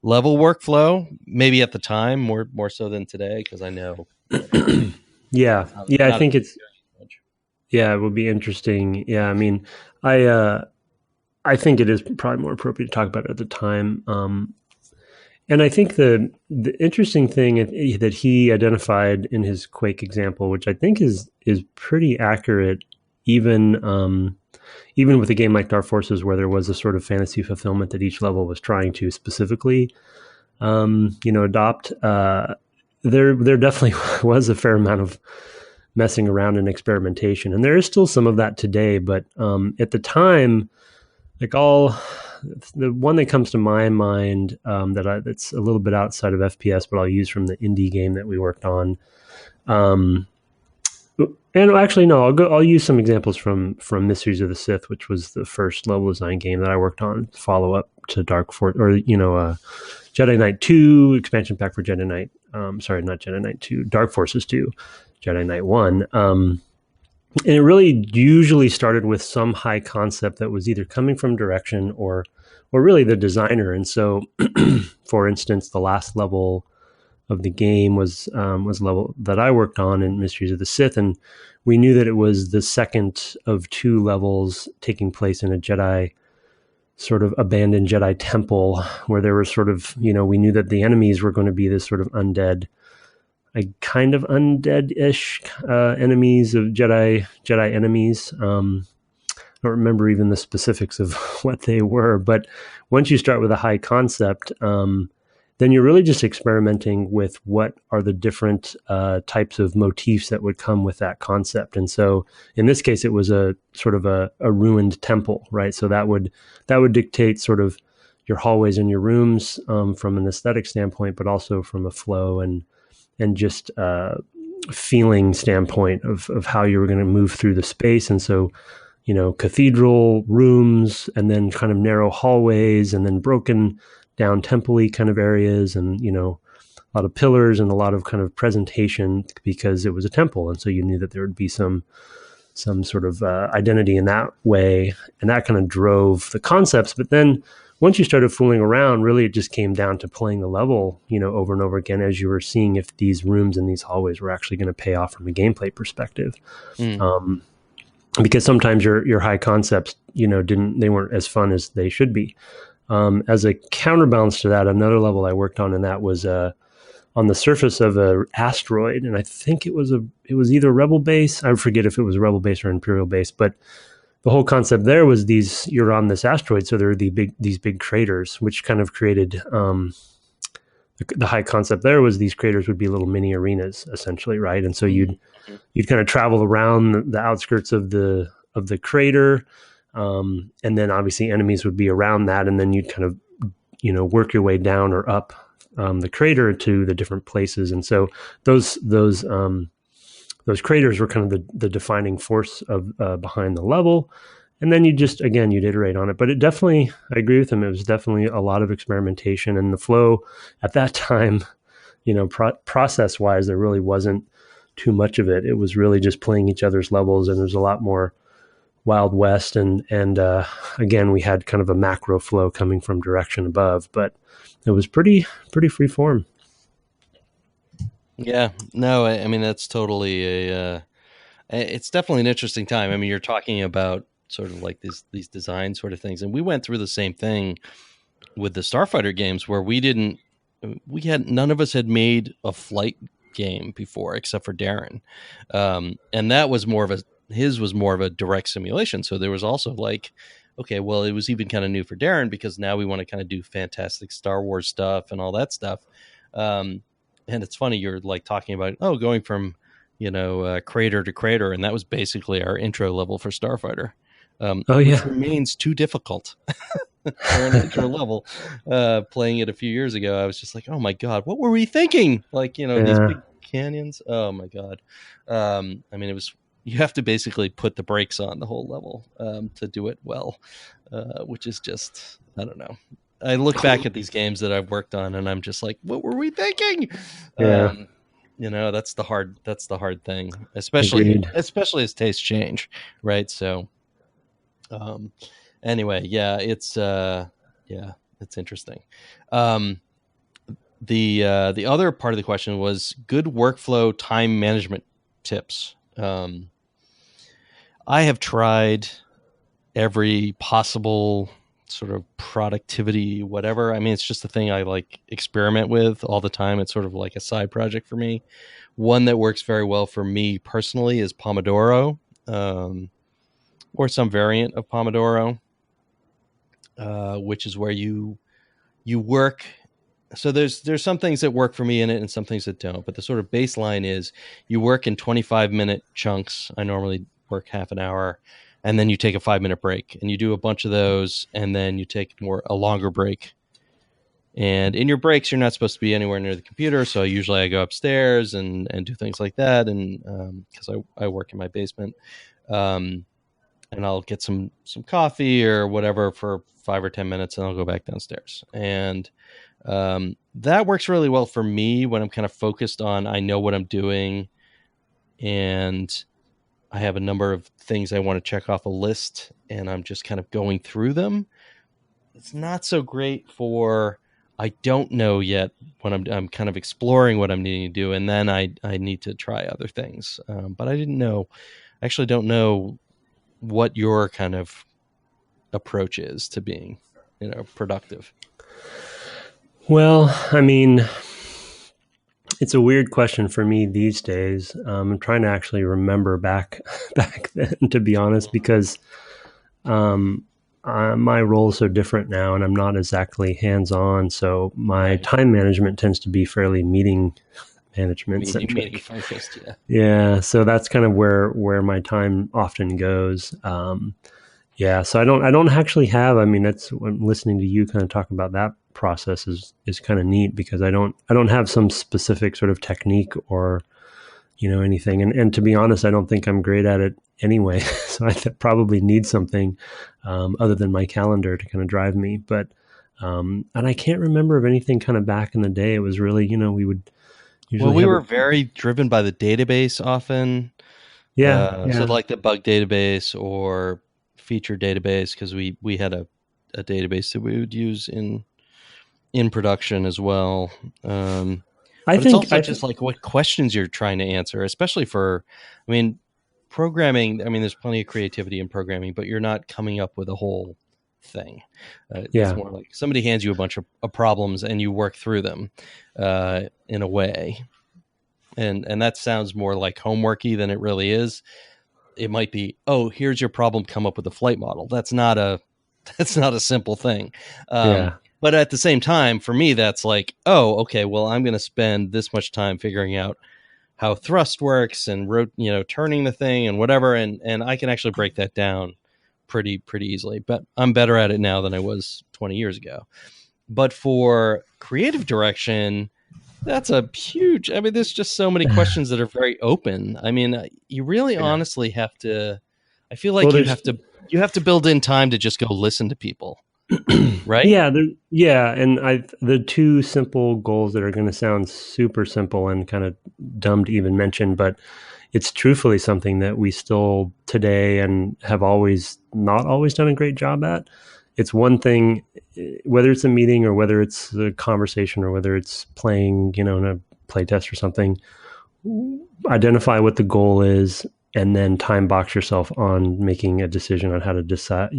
level workflow, maybe at the time, more so than today, because I know. I think it's... Yeah, it would be interesting. Yeah, I mean, I think it is probably more appropriate to talk about it at the time. And I think the interesting thing that he identified in his Quake example, which I think is pretty accurate, even with a game like Dark Forces, where there was a sort of fantasy fulfillment that each level was trying to specifically, adopt. There definitely was a fair amount of messing around and experimentation. And there is still some of that today. But at the time, like all the one that comes to my mind that's a little bit outside of FPS, but I'll use from the indie game that we worked on. And actually, no, I'll use some examples from Mysteries of the Sith, which was the first level design game that I worked on, follow up to Dark Force, or Jedi Knight 2 expansion pack for Jedi Knight. Sorry, not Jedi Knight 2, Dark Forces 2, Jedi Knight 1. And it really usually started with some high concept that was either coming from direction or really the designer. And so, for instance, the last level of the game was a level that I worked on in Mysteries of the Sith, and we knew that it was the second of two levels taking place in a Jedi sort of abandoned Jedi temple, where there were sort of, we knew that the enemies were going to be this sort of undead, like kind of undead-ish enemies of Jedi enemies. I don't remember even the specifics of what they were, but once you start with a high concept, then you're really just experimenting with what are the different types of motifs that would come with that concept. And so in this case, it was a sort of a ruined temple, right? So that would dictate sort of your hallways and your rooms from an aesthetic standpoint, but also from a flow and just feeling standpoint of how you were going to move through the space. And so, cathedral rooms, and then kind of narrow hallways, and then broken down temple-y kind of areas, and, a lot of pillars and a lot of kind of presentation, because it was a temple. And so you knew that there would be some sort of identity in that way. And that kind of drove the concepts. But then once you started fooling around, really it just came down to playing the level, over and over again, as you were seeing if these rooms and these hallways were actually going to pay off from a gameplay perspective. Because sometimes your high concepts, they weren't as fun as they should be. As a counterbalance to that, another level I worked on, and that was on the surface of an asteroid, and I think it was either a rebel base. I forget if it was a rebel base or imperial base, but the whole concept there was you're on this asteroid, so there are these big craters, which kind of created the high concept there was these craters would be little mini arenas, essentially, right? And so you'd kind of travel around the outskirts of the crater, and then obviously enemies would be around that, and then you'd kind of work your way down or up the crater to the different places. And so those craters were kind of the defining force of behind the level. And then you'd iterate on it. But it definitely, I agree with him, it was definitely a lot of experimentation. And the flow at that time, process-wise, there really wasn't too much of it. It was really just playing each other's levels, and there's a lot more Wild West. And again, we had kind of a macro flow coming from direction above, but it was pretty free form. Yeah, no, I mean, that's totally it's definitely an interesting time. I mean, you're talking about sort of like these design sort of things. And we went through the same thing with the Starfighter games, where none of us had made a flight game before, except for Darren. And that was his was more of a direct simulation. So there was also like, okay, well, it was even kind of new for Darren, because now we want to kind of do fantastic Star Wars stuff and all that stuff. And it's funny, you're like talking about, going from, crater to crater. And that was basically our intro level for Starfighter. Which remains too difficult for an intro level. Playing it a few years ago, I was just like, oh my God, what were we thinking? Like, these big canyons. Oh my God. I mean, you have to basically put the brakes on the whole level to do it well, which is just, I don't know. I look back at these games that I've worked on, and I'm just like, what were we thinking? Yeah. That's the hard thing, especially as tastes change, right? So, anyway, it's interesting. The other part of the question was good workflow time management tips. I have tried every possible sort of productivity, whatever. I mean, it's just a thing I like experiment with all the time. It's sort of like a side project for me. One that works very well for me personally is Pomodoro, or some variant of Pomodoro, which is where you work. So there's some things that work for me in it and some things that don't. But the sort of baseline is you work in 25-minute chunks. I normally work half an hour. and then you take a 5-minute break, and you do a bunch of those, and then you take a longer break. And in your breaks, you're not supposed to be anywhere near the computer. So usually I go upstairs and do things like that. And because I work in my basement, and I'll get some coffee or whatever for 5 or 10 minutes, and I'll go back downstairs. And that works really well for me when I'm kind of focused on, I know what I'm doing, and I have a number of things I want to check off a list, and I'm just kind of going through them. It's not so great for, I don't know yet, when I'm kind of exploring what I'm needing to do, and then I need to try other things. But I actually don't know what your kind of approach is to being, productive. Well, I mean, it's a weird question for me these days. I'm trying to actually remember back then, to be honest, because my role is so different now, and I'm not exactly hands-on. So my time management tends to be fairly meeting management centric. Meeting focused, yeah. Yeah, so that's kind of where my time often goes. Yeah, so I don't actually have. I mean, that's when listening to you kind of talk about that process is kind of neat, because I don't have some specific sort of technique or anything. And to be honest, I don't think I'm great at it anyway. So I probably need something other than my calendar to kind of drive me. But and I can't remember of anything kind of back in the day. It was really, we would usually. Well, we were very driven by the database often. Yeah. So like the bug database or feature database, because we had a database that we would use in production as well. It's also just like what questions you're trying to answer, especially for, programming. There's plenty of creativity in programming, but you're not coming up with a whole thing. It's more like somebody hands you a bunch of problems and you work through them in a way. And that sounds more like homeworky than it really is. It might be, oh, here's your problem, come up with a flight model. That's not a simple thing. But at the same time, for me, that's like, oh, okay, well, I'm going to spend this much time figuring out how thrust works and turning the thing and whatever, and I can actually break that down pretty easily. But I'm better at it now than I was 20 years ago. But for creative direction, that's a huge. There's just so many questions that are very open. You really honestly have to. I feel like you have to build in time to just go listen to people. Right? Yeah. And the two simple goals that are going to sound super simple and kind of dumb to even mention, but it's truthfully something that we still today and have not always done a great job at. It's one thing, whether it's a meeting or whether it's a conversation or whether it's playing, in a play test or something, identify what the goal is, and then time box yourself on making a decision on how to decide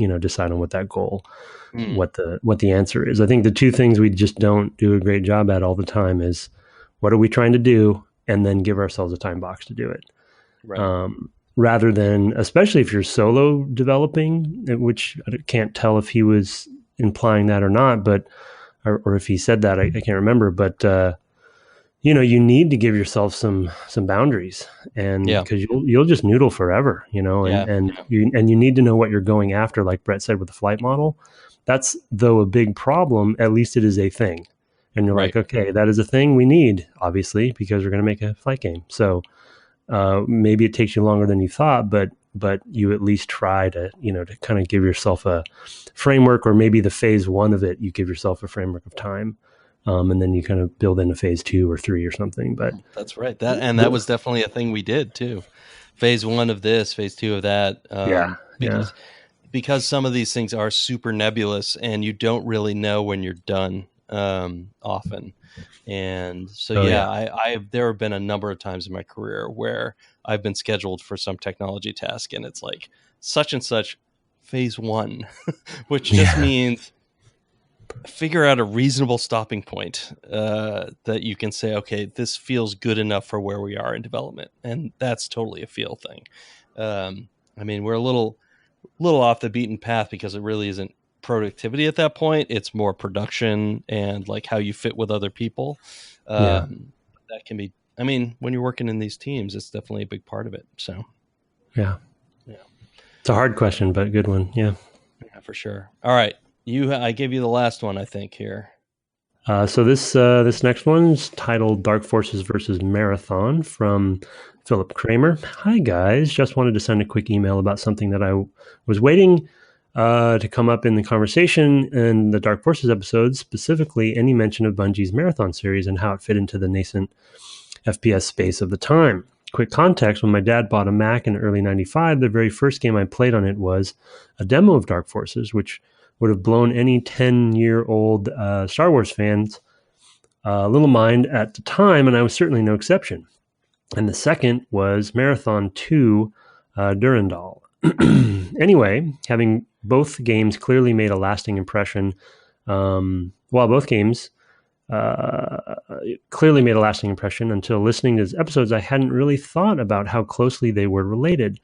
on what that goal, what the answer is. I think the two things we just don't do a great job at all the time is, what are we trying to do? And then give ourselves a time box to do it. Right. Rather than, especially if you're solo developing, which I can't tell if he was implying that or not, but, or if he said that, I can't remember, but, you need to give yourself some boundaries, and because you'll just noodle forever, and you need to know what you're going after. Like Brett said with the flight model, that's though a big problem. At least it is a thing, and you're like, okay, that is a thing we need, obviously, because we're going to make a flight game. So maybe it takes you longer than you thought, but you at least try to to kind of give yourself a framework, or maybe the phase one of it, you give yourself a framework of time. And then you kind of build in a phase 2 or 3 or something. But that's right. That was definitely a thing we did too. Phase 1 of this, phase 2 of that. Because some of these things are super nebulous and you don't really know when you're done often. And so, there have been a number of times in my career where I've been scheduled for some technology task, and it's like such and such phase 1, which just means figure out a reasonable stopping point that you can say, okay, this feels good enough for where we are in development. And that's totally a feel thing. We're a little off the beaten path because it really isn't productivity at that point. It's more production and like how you fit with other people. That can be, when you're working in these teams, it's definitely a big part of it. So, yeah. It's a hard question, but a good one. Yeah. Yeah, for sure. All right. I gave you the last one, I think, here. So this next one's titled Dark Forces versus Marathon from Philip Kramer. Hi, guys. Just wanted to send a quick email about something that I was waiting to come up in the conversation in the Dark Forces episode, specifically any mention of Bungie's Marathon series and how it fit into the nascent FPS space of the time. Quick context, when my dad bought a Mac in early 95, the very first game I played on it was a demo of Dark Forces, which would have blown any 10-year-old Star Wars fans a little mind at the time, and I was certainly no exception. And the second was Marathon 2 Durandal. Anyway, having both games clearly made a lasting impression, both games clearly made a lasting impression until listening to these episodes, I hadn't really thought about how closely they were related.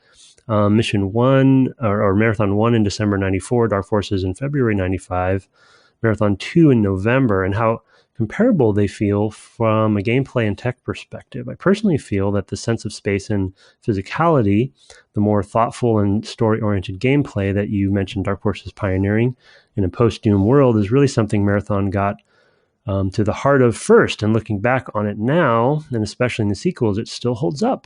Mission 1 or Marathon 1 in December 94, Dark Forces in February 95, Marathon 2 in November, and how comparable they feel from a gameplay and tech perspective. I personally feel that the sense of space and physicality, the more thoughtful and story-oriented gameplay that you mentioned Dark Forces pioneering in a post-Doom world is really something Marathon got to the heart of first. And looking back on it now, and especially in the sequels, it still holds up.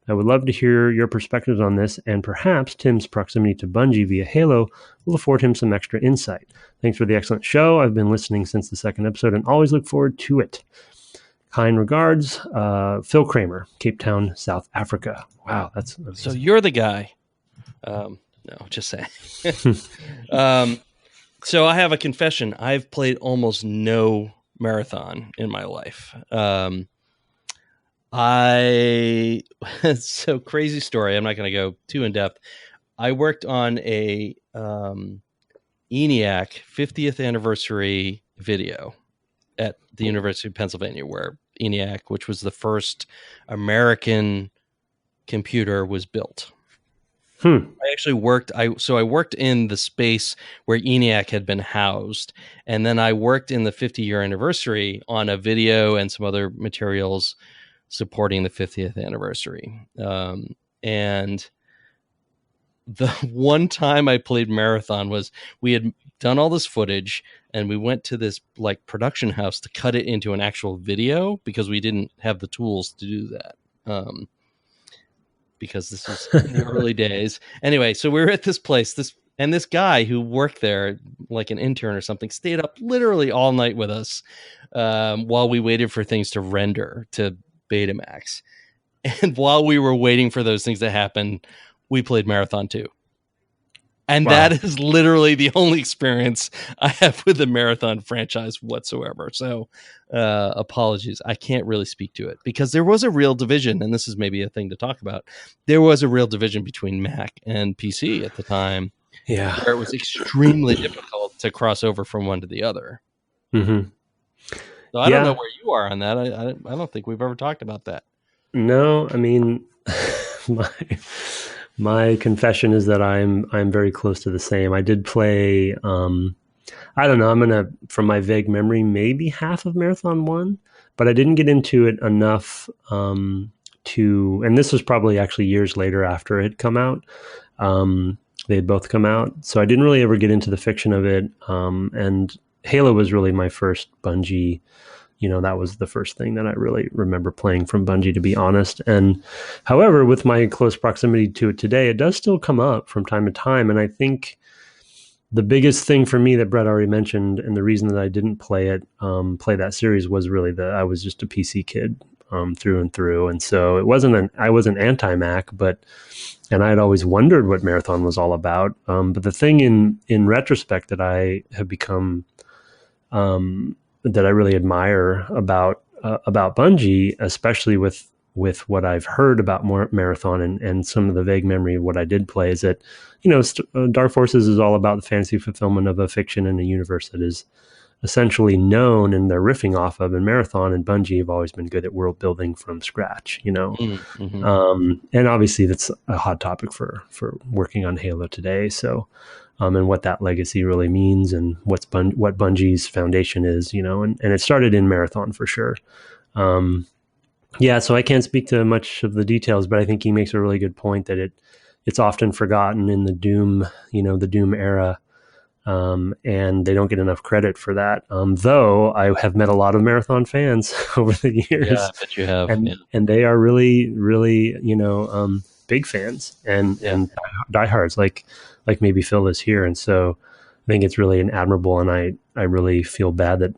I would love to hear your perspectives on this, and perhaps Tim's proximity to Bungie via Halo will afford him some extra insight. Thanks for the excellent show. I've been listening since the second episode and always look forward to it. Kind regards, Phil Kramer, Cape Town, South Africa. Wow, that's amazing. So you're the guy. No, just saying. So I have a confession. I've played almost no Marathon in my life. So crazy story. I'm not going to go too in depth. I worked on a ENIAC 50th anniversary video at the University of Pennsylvania, where ENIAC, which was the first American computer, was built. I actually worked. I worked in the space where ENIAC had been housed, and then I worked in the 50-year anniversary on a video and some other materials supporting the 50th anniversary. And the one time I played Marathon was we had done all this footage and we went to this like production house to cut it into an actual video because we didn't have the tools to do that. Because this was in the early days. Anyway, so we were at this place, this guy who worked there, like an intern or something, stayed up literally all night with us while we waited for things to render to Betamax. And while we were waiting for those things to happen, we played Marathon 2. And wow. That is literally the only experience I have with the Marathon franchise whatsoever. So apologies. I can't really speak to it because there was a real division, and this is maybe a thing to talk about. There was a real division between Mac and PC at the time. Yeah. Where it was extremely difficult to cross over from one to the other. Mm-hmm. So I don't know where you are on that. I don't think we've ever talked about that. No, I mean, my confession is that I'm very close to the same. I did play, I don't know, I'm going to, from my vague memory, maybe half of Marathon 1, but I didn't get into it enough and this was probably actually years later after it had come out. They had both come out. So I didn't really ever get into the fiction of it. And Halo was really my first Bungie. That was the first thing that I really remember playing from Bungie, to be honest. And however, with my close proximity to it today, it does still come up from time to time. And I think the biggest thing for me that Brett already mentioned, and the reason that I didn't play that series, was really that I was just a PC kid through and through. And so I wasn't anti-Mac, and I had always wondered what Marathon was all about. But the thing in retrospect that I have become, that I really admire about Bungie, especially with what I've heard about Marathon and some of the vague memory of what I did play, is that, Dark Forces is all about the fantasy fulfillment of a fiction and a universe that is essentially known and they're riffing off of. And Marathon and Bungie have always been good at world building from scratch, Mm-hmm. And obviously that's a hot topic for working on Halo today. So, and what that legacy really means and what Bungie's foundation is, and it started in Marathon for sure. So I can't speak to much of the details, but I think he makes a really good point that it's often forgotten in the Doom, the Doom era. And they don't get enough credit for that. Though I have met a lot of Marathon fans over the years. Yeah, I bet you have. And they are really, really, big fans and diehards like maybe Phil is here. And so I think it's really an admirable, and I really feel bad that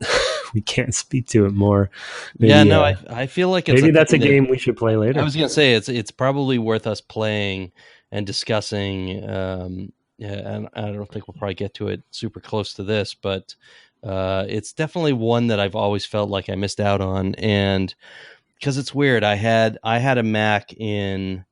we can't speak to it more. Maybe, I feel like maybe that's a game we should play later. I was going to say it's probably worth us playing and discussing. And I don't think we'll probably get to it super close to this, but it's definitely one that I've always felt like I missed out on. And because it's weird, I had a Mac in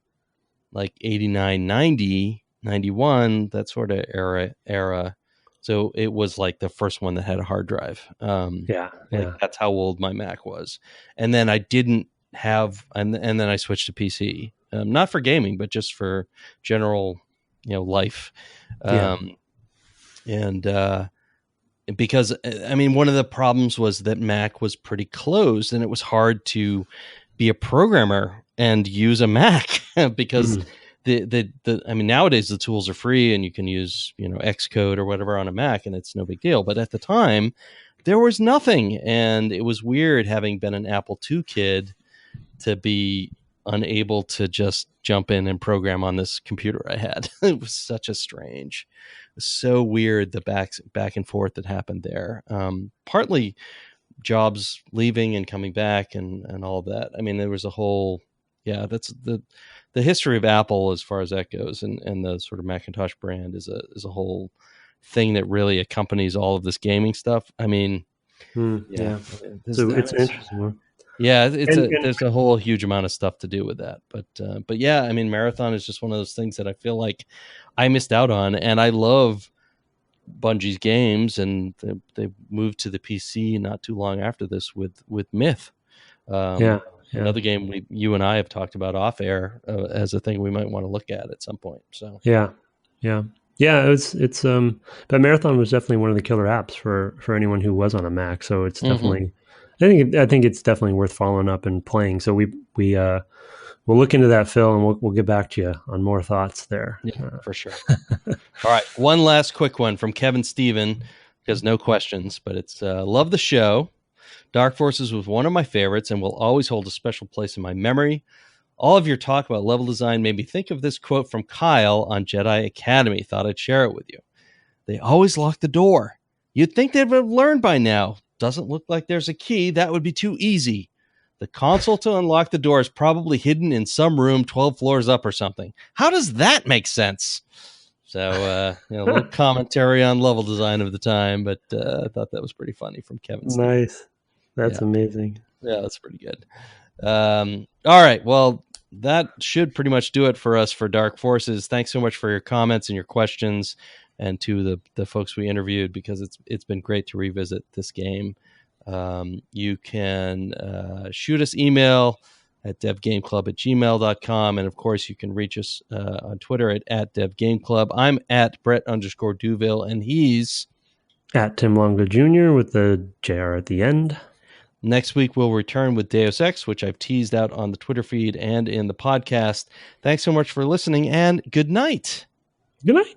like 89, 90, 91, that sort of era. So it was like the first one that had a hard drive. That's how old my Mac was. And then I didn't have, and then I switched to PC, not for gaming, but just for general, life. Because I mean, one of the problems was that Mac was pretty closed, and it was hard to be a programmer and use a Mac because I mean, nowadays the tools are free and you can use, Xcode or whatever on a Mac and it's no big deal. But at the time there was nothing, and it was weird having been an Apple II kid to be unable to just jump in and program on this computer I had. It was such a strange, so weird, the back and forth that happened there. Partly Jobs leaving and coming back and all of that. I mean, there was a whole, that's the history of Apple as far as that goes, and the sort of Macintosh brand is a whole thing that really accompanies all of this gaming stuff. I mean, so it's interesting. Yeah, there's a whole huge amount of stuff to do with that, but yeah, I mean, Marathon is just one of those things that I feel like I missed out on, and I love Bungie's games, and they moved to the PC not too long after this with Myth. Another game you and I have talked about off air as a thing we might want to look at some point. So it's but Marathon was definitely one of the killer apps for anyone who was on a Mac. So it's definitely. I think it's definitely worth following up and playing. So we'll look into that, Phil, and we'll get back to you on more thoughts there. Yeah, for sure. All right, one last quick one from Kevin Steven, because no questions, but it's love the show. Dark Forces was one of my favorites and will always hold a special place in my memory. All of your talk about level design made me think of this quote from Kyle on Jedi Academy. Thought I'd share it with you. They always lock the door. You'd think they'd have learned by now. Doesn't look like there's a key. That would be too easy. The console to unlock the door is probably hidden in some room 12 floors up or something. How does that make sense? So, a little commentary on level design of the time, but I thought that was pretty funny from Kevin. Nice. That's amazing. Yeah, that's pretty good. All right. Well, that should pretty much do it for us for Dark Forces. Thanks so much for your comments and your questions, and to the folks we interviewed, because it's been great to revisit this game. You can shoot us email at devgameclub@gmail.com. And of course, you can reach us on Twitter at devgameclub. I'm at Brett_Duville, and he's at Tim Longo Jr. with the JR at the end. Next week, we'll return with Deus Ex, which I've teased out on the Twitter feed and in the podcast. Thanks so much for listening, and good night. Good night.